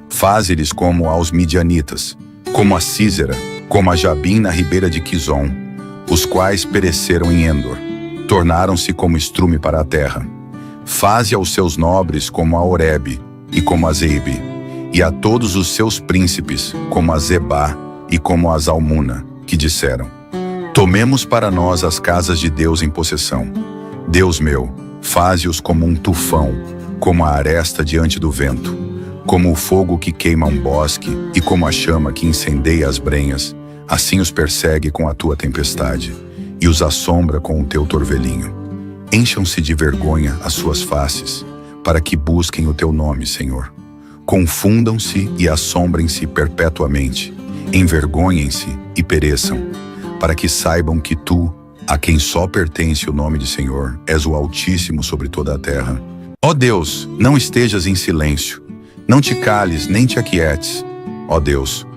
Faze-lhes como aos midianitas, como a Sísera, como a Jabim na ribeira de Quizon, os quais pereceram em Endor. Tornaram-se como estrume para a terra. Faze aos seus nobres como a Oreb e como a Zeibe, e a todos os seus príncipes como a Zebá e como a Zalmuna, que disseram: tomemos para nós as casas de Deus em possessão. Deus meu, faze-os como um tufão, como a aresta diante do vento, como o fogo que queima um bosque e como a chama que incendeia as brenhas, assim os persegue com a tua tempestade e os assombra com o teu torvelinho. Encham-se de vergonha as suas faces, para que busquem o teu nome, Senhor. Confundam-se e assombrem-se perpetuamente, envergonhem-se e pereçam, para que saibam que tu, a quem só pertence o nome de Senhor, és o Altíssimo sobre toda a terra. Ó Deus, não estejas em silêncio, não te cales nem te aquietes, ó Deus,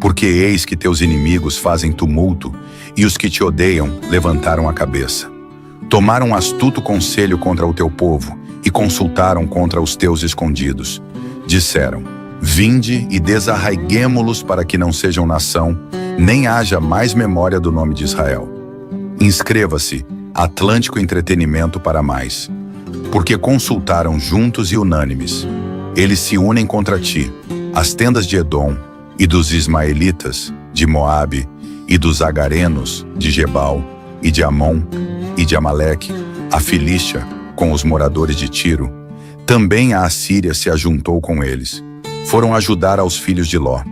porque eis que teus inimigos fazem tumulto e os que te odeiam levantaram a cabeça. Tomaram astuto conselho contra o teu povo e consultaram contra os teus escondidos. Disseram: vinde e desarraiguemo-los para que não sejam nação, nem haja mais memória do nome de Israel. Inscreva-se, Atlântico Entretenimento para mais. Porque consultaram juntos e unânimes. Eles se unem contra ti, as tendas de Edom, e dos ismaelitas, de Moabe, e dos agarenos, de Gebal, e de Amon, e de Amaleque, a Filístia, com os moradores de Tiro. Também a Assíria se ajuntou com eles. Foram ajudar aos filhos de Ló.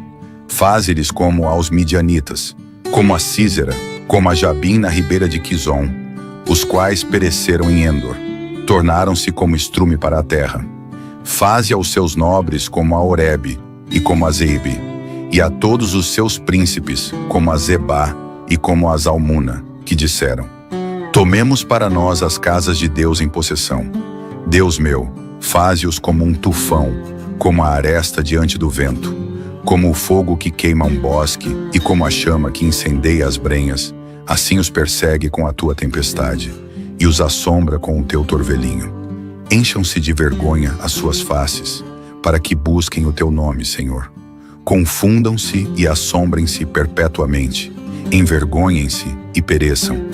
Faze-lhes como aos midianitas, como a Sísera, como a Jabim na ribeira de Quizon, os quais pereceram em Endor. Tornaram-se como estrume para a terra. Faze aos seus nobres como a Oreb e como a Zeibe, e a todos os seus príncipes como a Zebá e como a Zalmuna, que disseram: tomemos para nós as casas de Deus em possessão. Deus meu, faze-os como um tufão, como a aresta diante do vento, como o fogo que queima um bosque e como a chama que incendeia as brenhas, assim os persegue com a tua tempestade e os assombra com o teu torvelinho. Encham-se de vergonha as suas faces, para que busquem o teu nome, Senhor. Confundam-se e assombrem-se perpetuamente, envergonhem-se e pereçam,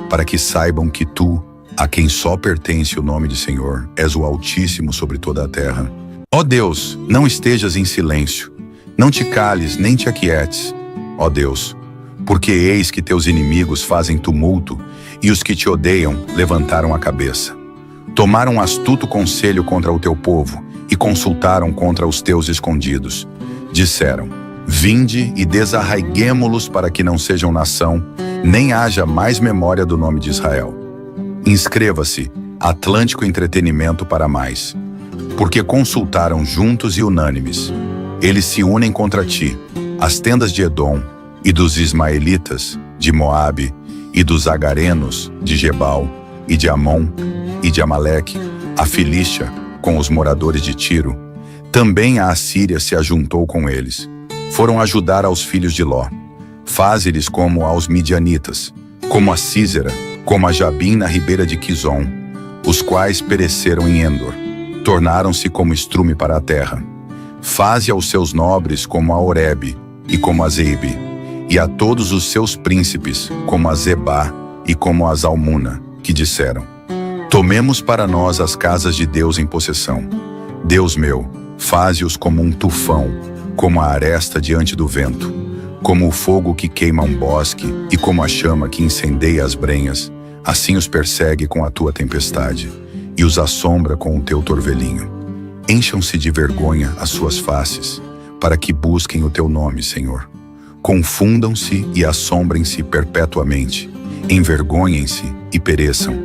para que saibam que tu, a quem só pertence o nome de Senhor, és o Altíssimo sobre toda a terra. Ó Deus, não estejas em silêncio, não te cales nem te aquietes, ó Deus, porque eis que teus inimigos fazem tumulto e os que te odeiam levantaram a cabeça. Tomaram astuto conselho contra o teu povo e consultaram contra os teus escondidos. Disseram: vinde e desarraiguemo-los para que não sejam nação, nem haja mais memória do nome de Israel. Inscreva-se, Atlântico Entretenimento para mais. Porque consultaram juntos e unânimes. Eles se unem contra ti, as tendas de Edom, e dos ismaelitas, de Moabe, e dos agarenos, de Gebal, e de Amon, e de Amaleque, a Filístia, com os moradores de Tiro. Também a Assíria se ajuntou com eles. foram ajudar aos filhos de Ló. Faze-lhes como aos midianitas, como a Sísera, como a Jabim na ribeira de Quizon, os quais pereceram em Endor, tornaram-se como estrume para a terra. Faze aos seus nobres como a Oreb e como a Zeebe, e a todos os seus príncipes como a Zebá e como a Zalmuna, que disseram: tomemos para nós as casas de Deus em possessão. Deus meu, faze-os como um tufão, como a aresta diante do vento, como o fogo que queima um bosque e como a chama que incendeia as brenhas, assim os persegue com a tua tempestade e os assombra com o teu torvelinho. Encham-se de vergonha as suas faces, para que busquem o teu nome, Senhor. Confundam-se e assombrem-se perpetuamente, envergonhem-se e pereçam,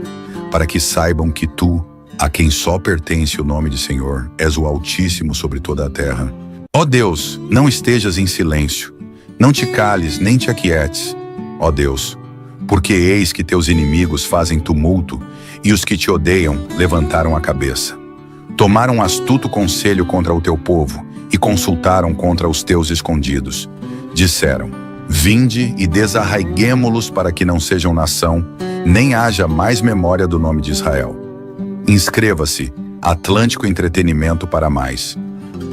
para que saibam que tu, a quem só pertence o nome de Senhor, és o Altíssimo sobre toda a terra. Ó Deus, não estejas em silêncio, não te cales nem te aquietes, ó Deus, porque eis que teus inimigos fazem tumulto e os que te odeiam levantaram a cabeça. Tomaram astuto conselho contra o teu povo e consultaram contra os teus escondidos. Disseram: vinde e desarraiguemo-los para que não sejam nação, nem haja mais memória do nome de Israel. Inscreva-se, Atlântico Entretenimento para mais,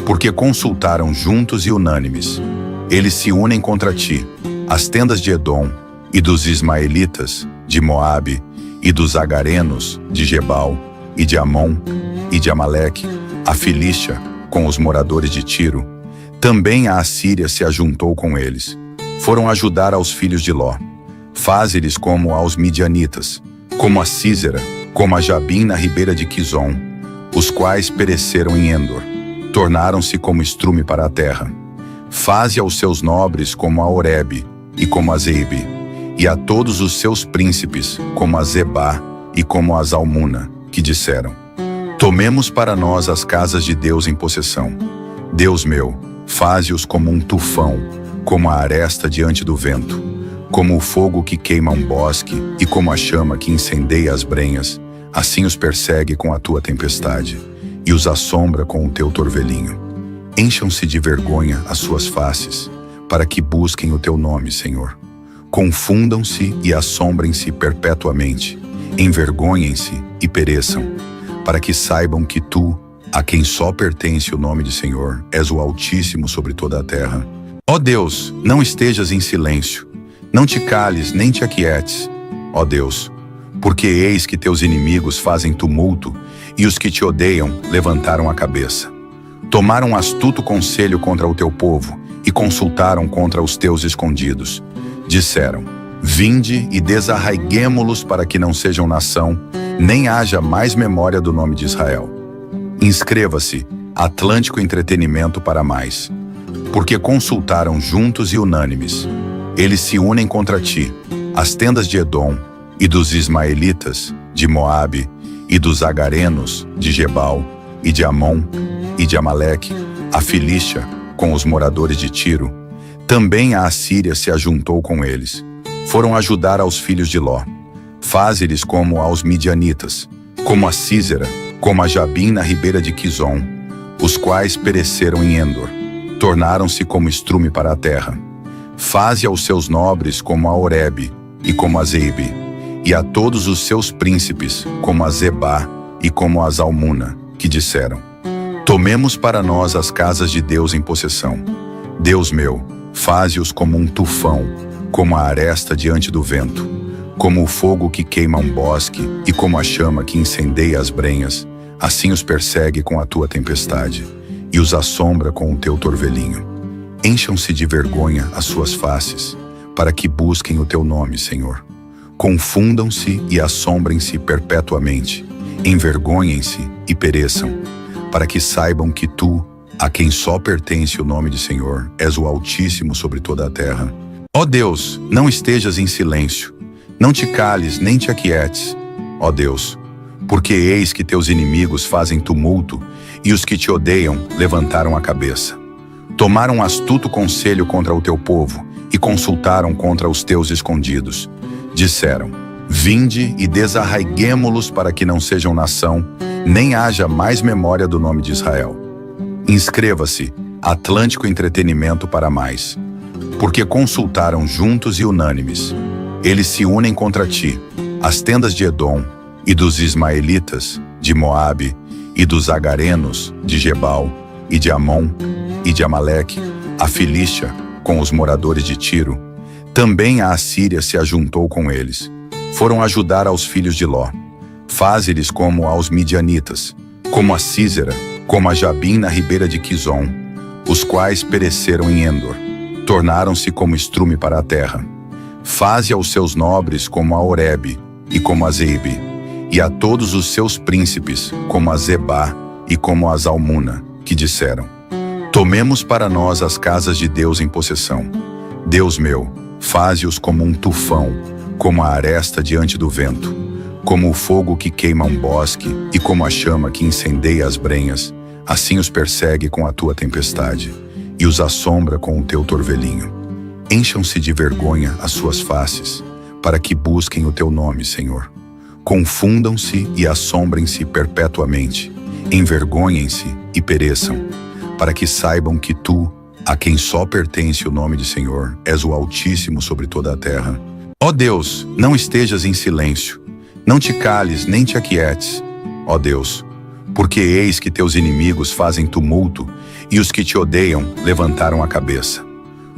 porque consultaram juntos e unânimes. Eles se unem contra ti, as tendas de Edom, e dos ismaelitas, de Moabe, e dos agarenos, de Gebal, e de Amon, e de Amaleque, a Filístia, com os moradores de Tiro. Também a Assíria se ajuntou com eles. Foram ajudar aos filhos de Ló. Faze-lhes como aos midianitas, como a Sísera, como a Jabim na ribeira de Quizon, os quais pereceram em Endor, tornaram-se como estrume para a terra. Faze aos seus nobres como a Oreb e como a Zeebe, e a todos os seus príncipes como a Zebá e como a Zalmuna, que disseram: tomemos para nós as casas de Deus em possessão. Deus meu, faze-os como um tufão, como a aresta diante do vento, como o fogo que queima um bosque e como a chama que incendeia as brenhas, assim os persegue com a tua tempestade e os assombra com o teu torvelinho. Encham-se de vergonha as suas faces, para que busquem o teu nome, Senhor. Confundam-se e assombrem-se perpetuamente, envergonhem-se e pereçam, para que saibam que tu, a quem só pertence o nome de Senhor, és o Altíssimo sobre toda a terra. Ó Deus, não estejas em silêncio, não te cales nem te aquietes, ó Deus, porque eis que teus inimigos fazem tumulto e os que te odeiam levantaram a cabeça. Tomaram astuto conselho contra o teu povo e consultaram contra os teus escondidos. Disseram: vinde e desarraiguemo-los para que não sejam nação, nem haja mais memória do nome de Israel. Inscreva-se, Atlântico Entretenimento para mais, porque consultaram juntos e unânimes. Eles se unem contra ti, as tendas de Edom, e dos ismaelitas, de Moabe, e dos agarenos, de Gebal, e de Amon, e de Amaleque, a Filístia, com os moradores de Tiro. Também a Assíria se ajuntou com eles. Foram ajudar aos filhos de Ló. Faze-lhes como aos midianitas, como a Sísera, como a Jabim na ribeira de Quizon, os quais pereceram em Endor, tornaram-se como estrume para a terra. Faze aos seus nobres como a Oreb e como a Zeebe, e a todos os seus príncipes como a Zebá e como a Zalmuna, que disseram: tomemos para nós as casas de Deus em possessão. Deus meu, faze-os como um tufão, como a aresta diante do vento, como o fogo que queima um bosque e como a chama que incendeia as brenhas, assim os persegue com a tua tempestade e os assombra com o teu torvelinho. Encham-se de vergonha as suas faces, para que busquem o teu nome, Senhor. Confundam-se e assombrem-se perpetuamente, envergonhem-se e pereçam, para que saibam que tu, a quem só pertence o nome de Senhor, és o Altíssimo sobre toda a terra. Ó Deus, não estejas em silêncio, não te cales nem te aquietes, ó Deus, porque eis que teus inimigos fazem tumulto e os que te odeiam levantaram a cabeça. Tomaram astuto conselho contra o teu povo e consultaram contra os teus escondidos. Disseram: vinde e desarraiguemo-los para que não sejam nação, nem haja mais memória do nome de Israel. Inscreva-se, Atlântico Entretenimento para mais. Porque consultaram juntos e unânimes. Eles se unem contra ti, as tendas de Edom, e dos ismaelitas, de Moabe, e dos agarenos, de Gebal, e de Amon, e de Amaleque, a Filístia, com os moradores de Tiro. Também a Assíria se ajuntou com eles. Foram ajudar aos filhos de Ló. Faze-lhes como aos midianitas, como a Sísera, como a Jabim na ribeira de Quizon, os quais pereceram em Endor. Tornaram-se como estrume para a terra. Faze aos seus nobres como a Oreb e como a Zeebe, e a todos os seus príncipes como a Zebá e como a Zalmuna, que disseram: tomemos para nós as casas de Deus em possessão. Deus meu, faze-os como um tufão, como a aresta diante do vento, como o fogo que queima um bosque e como a chama que incendeia as brenhas, assim os persegue com a tua tempestade e os assombra com o teu torvelinho. Encham-se de vergonha as suas faces, para que busquem o teu nome, Senhor. Confundam-se e assombrem-se perpetuamente, envergonhem-se e pereçam, para que saibam que tu, a quem só pertence o nome de Senhor, és o Altíssimo sobre toda a terra. Ó Deus, não estejas em silêncio, não te cales nem te aquietes, ó Deus, porque eis que teus inimigos fazem tumulto e os que te odeiam levantaram a cabeça.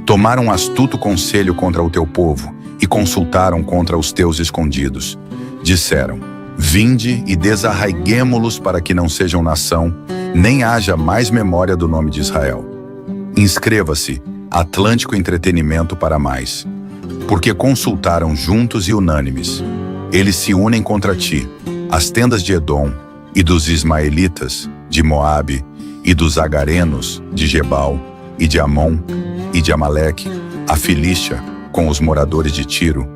Tomaram astuto conselho contra o teu povo e consultaram contra os teus escondidos. Disseram: vinde e desarraiguemo-los para que não sejam nação, nem haja mais memória do nome de Israel. Inscreva-se, Atlântico Entretenimento para mais. Porque consultaram juntos e unânimes. Eles se unem contra ti, as tendas de Edom, e dos ismaelitas, de Moabe, e dos agarenos, de Gebal, e de Amon, e de Amaleque, a Filístia, com os moradores de Tiro.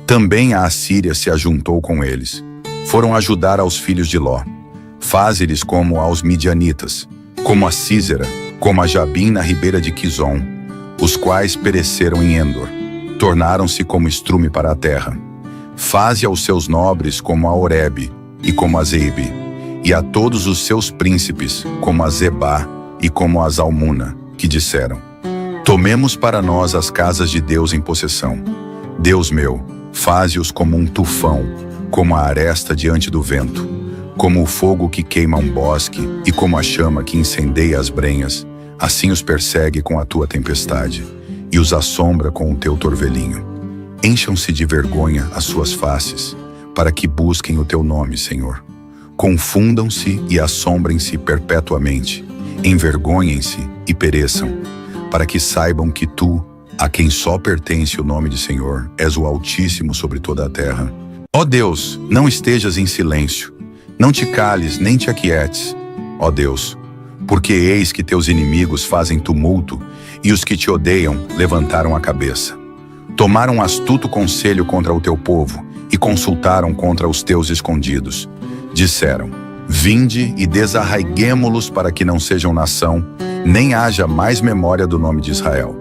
Também a Assíria se ajuntou com eles. Foram ajudar aos filhos de Ló. Faze-lhes como aos midianitas, como a Sísera, como a Jabim na ribeira de Quizon, os quais pereceram em Endor. Tornaram-se como estrume para a terra. Faze aos seus nobres como a Oreb e como a Zeebe, e a todos os seus príncipes como a Zebá e como a Zalmuna, que disseram: tomemos para nós as casas de Deus em possessão. Deus meu, faze-os como um tufão, como a aresta diante do vento, como o fogo que queima um bosque e como a chama que incendeia as brenhas, assim os persegue com a tua tempestade e os assombra com o teu torvelinho. Encham-se de vergonha as suas faces, para que busquem o teu nome, Senhor. Confundam-se e assombrem-se perpetuamente, envergonhem-se e pereçam, para que saibam que tu, a quem só pertence o nome de Senhor, és o Altíssimo sobre toda a terra. Ó Deus, não estejas em silêncio, não te cales nem te aquietes, ó Deus, porque eis que teus inimigos fazem tumulto e os que te odeiam levantaram a cabeça. Tomaram astuto conselho contra o teu povo e consultaram contra os teus escondidos. Disseram: vinde e desarraiguemo-los para que não sejam nação, nem haja mais memória do nome de Israel.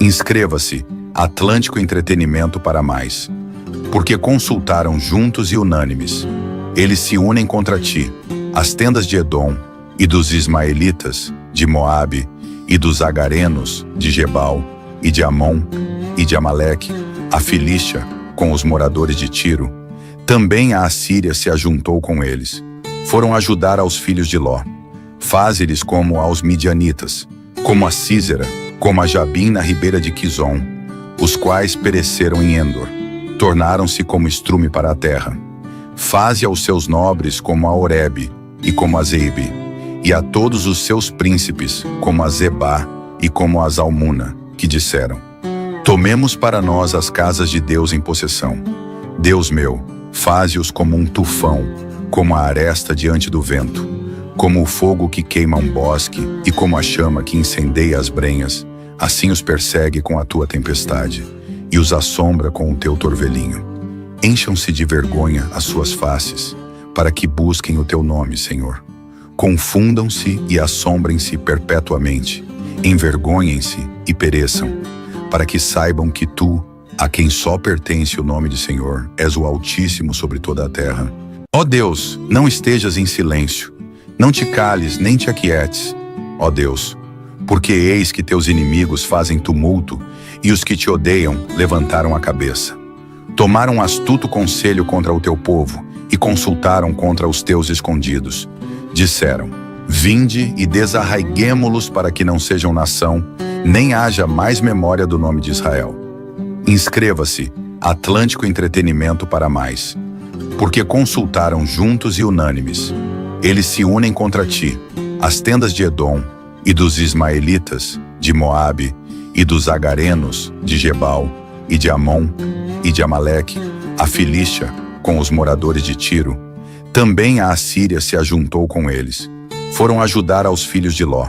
Inscreva-se, Atlântico Entretenimento para mais. Porque consultaram juntos e unânimes. Eles se unem contra ti, as tendas de Edom, e dos ismaelitas, de Moabe, e dos agarenos, de Gebal, e de Amon, e de Amaleque, a Filístia, com os moradores de Tiro. Também a Assíria se ajuntou com eles. Foram ajudar aos filhos de Ló. Faze-lhes como aos midianitas, como a Sísera, como a Jabim na ribeira de Quizon, os quais pereceram em Endor. Tornaram-se como estrume para a terra. Faze aos seus nobres como a Oreb e como a Zeebe, e a todos os seus príncipes como a Zebá e como a Zalmuna, que disseram: tomemos para nós as casas de Deus em possessão. Deus meu, faze-os como um tufão, como a aresta diante do vento, como o fogo que queima um bosque e como a chama que incendeia as brenhas, assim os persegue com a tua tempestade e os assombra com o teu torvelinho. Encham-se de vergonha as suas faces, para que busquem o teu nome, Senhor. Confundam-se e assombrem-se perpetuamente, envergonhem-se e pereçam, para que saibam que tu, a quem só pertence o nome de Senhor, és o Altíssimo sobre toda a terra. Ó Deus, não estejas em silêncio, não te cales nem te aquietes, ó Deus, Porque eis que teus inimigos fazem tumulto, e os que te odeiam levantaram a cabeça. Tomaram astuto conselho contra o teu povo, e consultaram contra os teus escondidos. Disseram: vinde e desarraiguemo-los para que não sejam nação, nem haja mais memória do nome de Israel. Inscreva-se, Atlântico Entretenimento para mais. Porque consultaram juntos e unânimes. Eles se unem contra ti, as tendas de Edom, e dos ismaelitas, de Moabe, e dos agarenos, de Gebal, e de Amon, e de Amaleque, a Filístia, com os moradores de Tiro. Também a Assíria se ajuntou com eles. Foram ajudar aos filhos de Ló.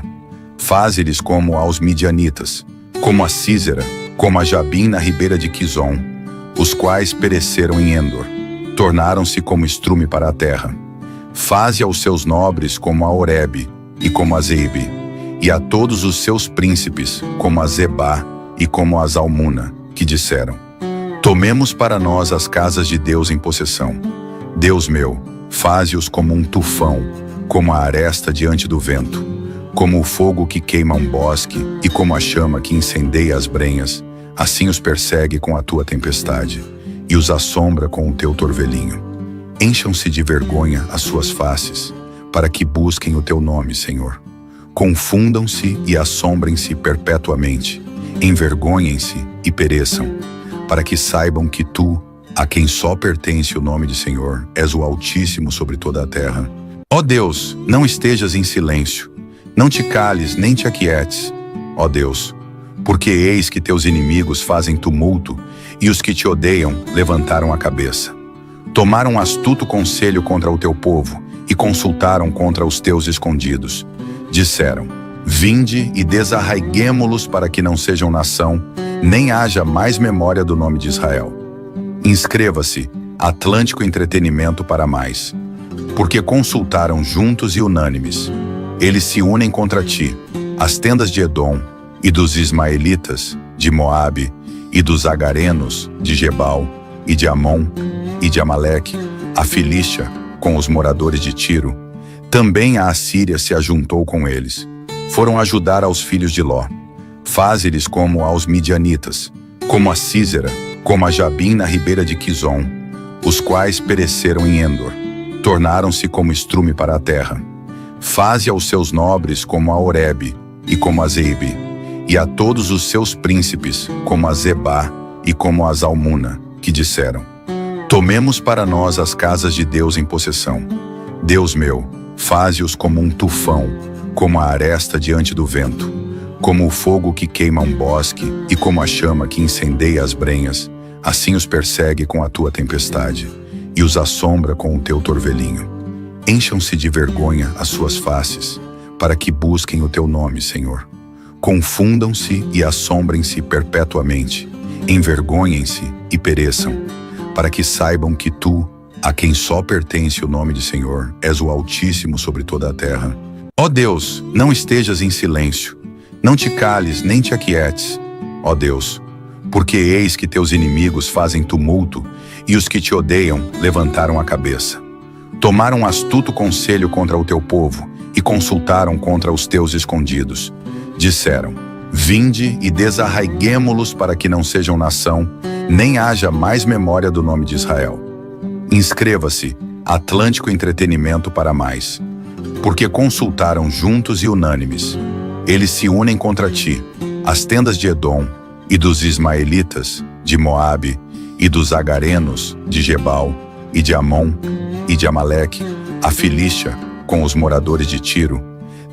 Faze-lhes como aos midianitas, como a Sísera, como a Jabim na ribeira de Quizon, os quais pereceram em Endor. Tornaram-se como estrume para a terra. Faze aos seus nobres como a Oreb e como a Zeebe, e a todos os seus príncipes como a Zebá e como a Zalmuna, que disseram: tomemos para nós as casas de Deus em possessão. Deus meu, faze-os como um tufão, como a aresta diante do vento, como o fogo que queima um bosque e como a chama que incendeia as brenhas, assim os persegue com a tua tempestade e os assombra com o teu torvelinho. Encham-se de vergonha as suas faces, para que busquem o teu nome, Senhor. Confundam-se e assombrem-se perpetuamente, envergonhem-se e pereçam, para que saibam que tu, a quem só pertence o nome de Senhor, és o Altíssimo sobre toda a terra. Ó Deus, não estejas em silêncio, não te cales nem te aquietes, ó Deus, porque eis que teus inimigos fazem tumulto, e os que te odeiam levantaram a cabeça. Tomaram astuto conselho contra o teu povo, e consultaram contra os teus escondidos. Disseram: vinde e desarraiguemo-los para que não sejam nação, nem haja mais memória do nome de Israel. Inscreva-se, Atlântico Entretenimento para mais. Porque consultaram juntos e unânimes. Eles se unem contra ti, as tendas de Edom, e dos ismaelitas, de Moabe, e dos agarenos, de Gebal, e de Amon, e de Amaleque, a Filístia, com os moradores de Tiro. Também a Assíria se ajuntou com eles. Foram ajudar aos filhos de Ló. Faze-lhes como aos midianitas, como a Sísera, como a Jabim na ribeira de Quizon, os quais pereceram em Endor. Tornaram-se como estrume para a terra. Faze aos seus nobres como a Oreb e como a Zeebe, e a todos os seus príncipes como a Zebá e como a Zalmuna, que disseram: tomemos para nós as casas de Deus em possessão. Deus meu, faze-os como um tufão, como a aresta diante do vento, como o fogo que queima um bosque e como a chama que incendeia as brenhas, assim os persegue com a tua tempestade e os assombra com o teu torvelinho. Encham-se de vergonha as suas faces, para que busquem o teu nome, Senhor. Confundam-se e assombrem-se perpetuamente, envergonhem-se e pereçam, para que saibam que tu, a quem só pertence o nome de Senhor, és o Altíssimo sobre toda a terra. Ó Deus, não estejas em silêncio, não te cales nem te aquietes, ó Deus, porque eis que teus inimigos fazem tumulto, e os que te odeiam levantaram a cabeça. Tomaram astuto conselho contra o teu povo, e consultaram contra os teus escondidos. Disseram: vinde e desarraiguemo-los para que não sejam nação, nem haja mais memória do nome de Israel. Inscreva-se, Atlântico Entretenimento para mais. Porque consultaram juntos e unânimes. Eles se unem contra ti, as tendas de Edom, e dos ismaelitas, de Moabe, e dos agarenos, de Gebal, e de Amon, e de Amaleque, a Filístia, com os moradores de Tiro.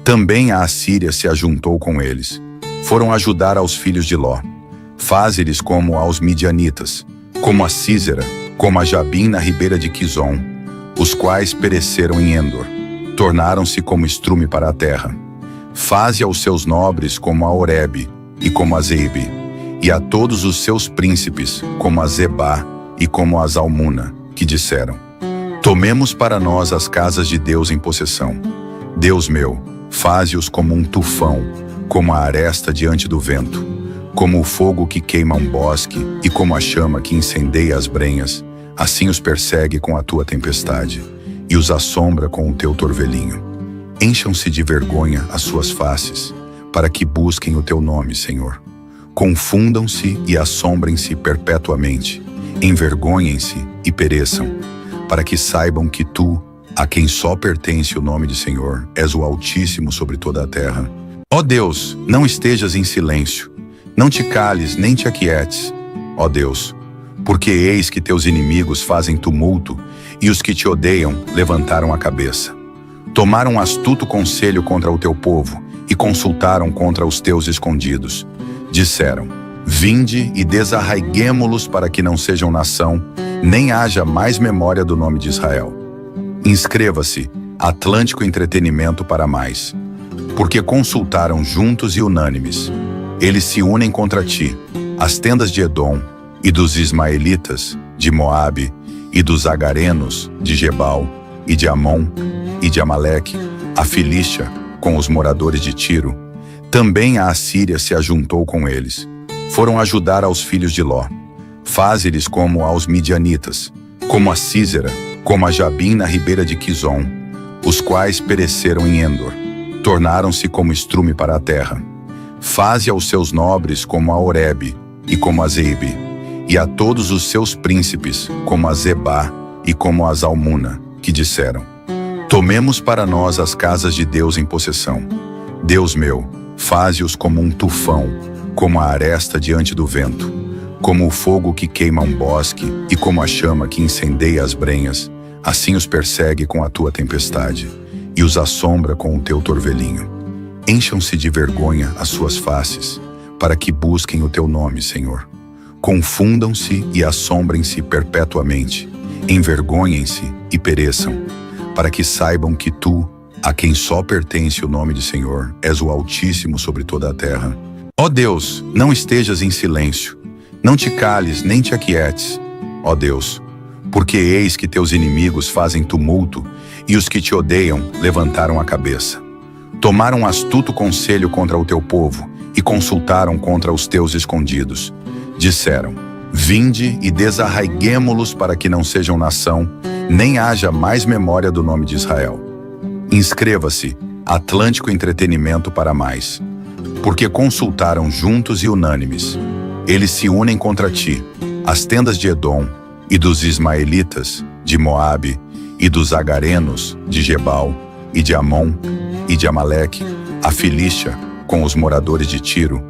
Também a Assíria se ajuntou com eles. Foram ajudar aos filhos de Ló. Faze-lhes como aos midianitas, como a Sísera, como a Jabim na ribeira de Quizon, os quais pereceram em Endor. Tornaram-se como estrume para a terra. Faze aos seus nobres como a Oreb e como a Zeebe, e a todos os seus príncipes como a Zebá e como a Zalmuna, que disseram: tomemos para nós as casas de Deus em possessão. Deus meu, faze-os como um tufão, como a aresta diante do vento, como o fogo que queima um bosque e como a chama que incendeia as brenhas, assim os persegue com a tua tempestade e os assombra com o teu torvelinho. Encham-se de vergonha as suas faces, para que busquem o teu nome, Senhor. Confundam-se e assombrem-se perpetuamente, envergonhem-se e pereçam, para que saibam que tu, a quem só pertence o nome de Senhor, és o Altíssimo sobre toda a terra. Ó Deus, não estejas em silêncio, não te cales nem te aquietes, ó Deus, porque eis que teus inimigos fazem tumulto e os que te odeiam levantaram a cabeça. Tomaram astuto conselho contra o teu povo e consultaram contra os teus escondidos. Disseram: vinde e desarraiguemo-los para que não sejam nação, nem haja mais memória do nome de Israel. Inscreva-se, Atlântico Entretenimento para mais. Porque consultaram juntos e unânimes. Eles se unem contra ti, as tendas de Edom, e dos ismaelitas, de Moabe, e dos agarenos, de Gebal, e de Amon, e de Amaleque, a Filístia, com os moradores de Tiro. Também a Assíria se ajuntou com eles. Foram ajudar aos filhos de Ló. Faze-lhes como aos midianitas, como a Sísera, como a Jabim na ribeira de Quizon, os quais pereceram em Endor. Tornaram-se como estrume para a terra. Faze aos seus nobres como a Oreb e como a Zeebe, e a todos os seus príncipes como a Zebá e como a Zalmuna, que disseram: tomemos para nós as casas de Deus em possessão. Deus meu, faze-os como um tufão, como a aresta diante do vento, como o fogo que queima um bosque e como a chama que incendeia as brenhas, assim os persegue com a tua tempestade e os assombra com o teu torvelinho. Encham-se de vergonha as suas faces, para que busquem o teu nome, Senhor. Confundam-se e assombrem-se perpetuamente, envergonhem-se e pereçam, para que saibam que tu, a quem só pertence o nome de Senhor, és o Altíssimo sobre toda a terra. Ó Deus, não estejas em silêncio, não te cales nem te aquietes, ó Deus, porque eis que teus inimigos fazem tumulto e os que te odeiam levantaram a cabeça. Tomaram astuto conselho contra o teu povo e consultaram contra os teus escondidos. Disseram: vinde e desarraiguemo-los para que não sejam nação, nem haja mais memória do nome de Israel. Inscreva-se, Atlântico Entretenimento para mais. Porque consultaram juntos e unânimes. Eles se unem contra ti, as tendas de Edom, e dos ismaelitas, de Moabe, e dos agarenos, de Gebal, e de Amon, e de Amaleque, a Filístia, com os moradores de Tiro.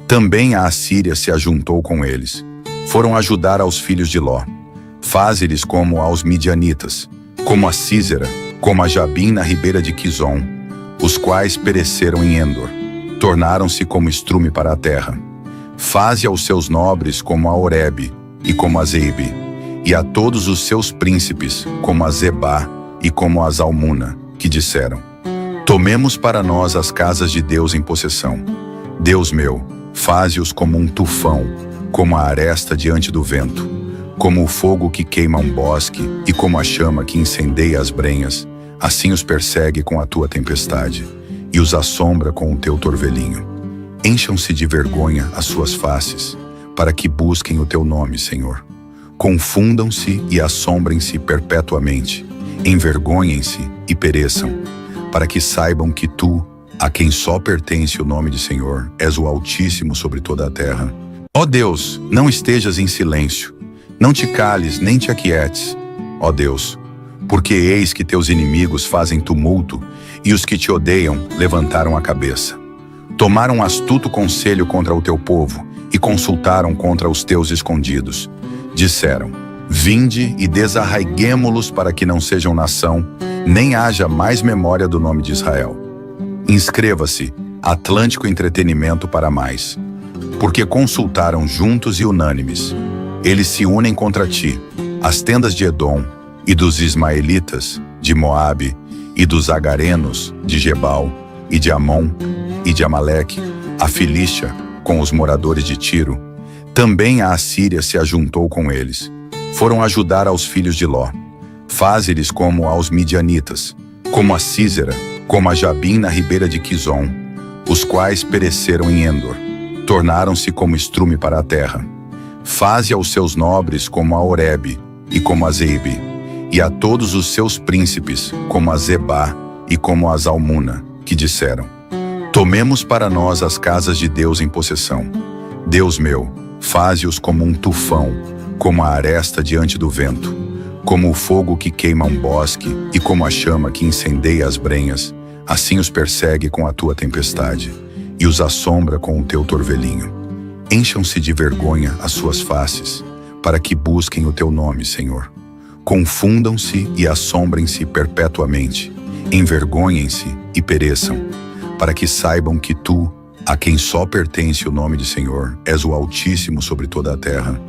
Também a Assíria se ajuntou com eles. Foram ajudar aos filhos de Ló. Faze-lhes como aos midianitas, como a Sísera, como a Jabim na ribeira de Quizon, os quais pereceram em Endor. Tornaram-se como estrume para a terra. Faze aos seus nobres como a Oreb e como a Zeebe, e a todos os seus príncipes como a Zebá e como a Zalmuna, que disseram: tomemos para nós as casas de Deus em possessão. Deus meu, faze-os como um tufão, como a aresta diante do vento, como o fogo que queima um bosque e como a chama que incendeia as brenhas, assim os persegue com a tua tempestade e os assombra com o teu torvelinho. Encham-se de vergonha as suas faces, para que busquem o teu nome, Senhor. Confundam-se e assombrem-se perpetuamente, envergonhem-se e pereçam, para que saibam que tu, a quem só pertence o nome de Senhor, és o Altíssimo sobre toda a terra. Ó Deus, não estejas em silêncio, não te cales nem te aquietes, ó Deus, porque eis que teus inimigos fazem tumulto e os que te odeiam levantaram a cabeça. Tomaram astuto conselho contra o teu povo e consultaram contra os teus escondidos. Disseram: vinde e desarraiguemo-los para que não sejam nação, nem haja mais memória do nome de Israel. Inscreva-se, Atlântico Entretenimento para mais. Porque consultaram juntos e unânimes. Eles se unem contra ti, as tendas de Edom, e dos ismaelitas, de Moabe, e dos agarenos, de Gebal, e de Amon, e de Amaleque, a Filístia, com os moradores de Tiro. Também a Assíria se ajuntou com eles. Foram ajudar aos filhos de Ló. Faze-lhes como aos midianitas, como a Sísera, como a Jabim na ribeira de Quizon, os quais pereceram em Endor. Tornaram-se como estrume para a terra. Faze aos seus nobres como a Oreb e como a Zeebe, e a todos os seus príncipes como a Zebá e como a Zalmuna, que disseram: Tomemos para nós as casas de Deus em possessão. Deus meu, faze-os como um tufão, como a aresta diante do vento, como o fogo que queima um bosque e como a chama que incendeia as brenhas, assim os persegue com a tua tempestade e os assombra com o teu torvelinho. Encham-se de vergonha as suas faces, para que busquem o teu nome, Senhor. Confundam-se e assombrem-se perpetuamente, envergonhem-se e pereçam, para que saibam que tu, a quem só pertence o nome de Senhor, és o Altíssimo sobre toda a terra.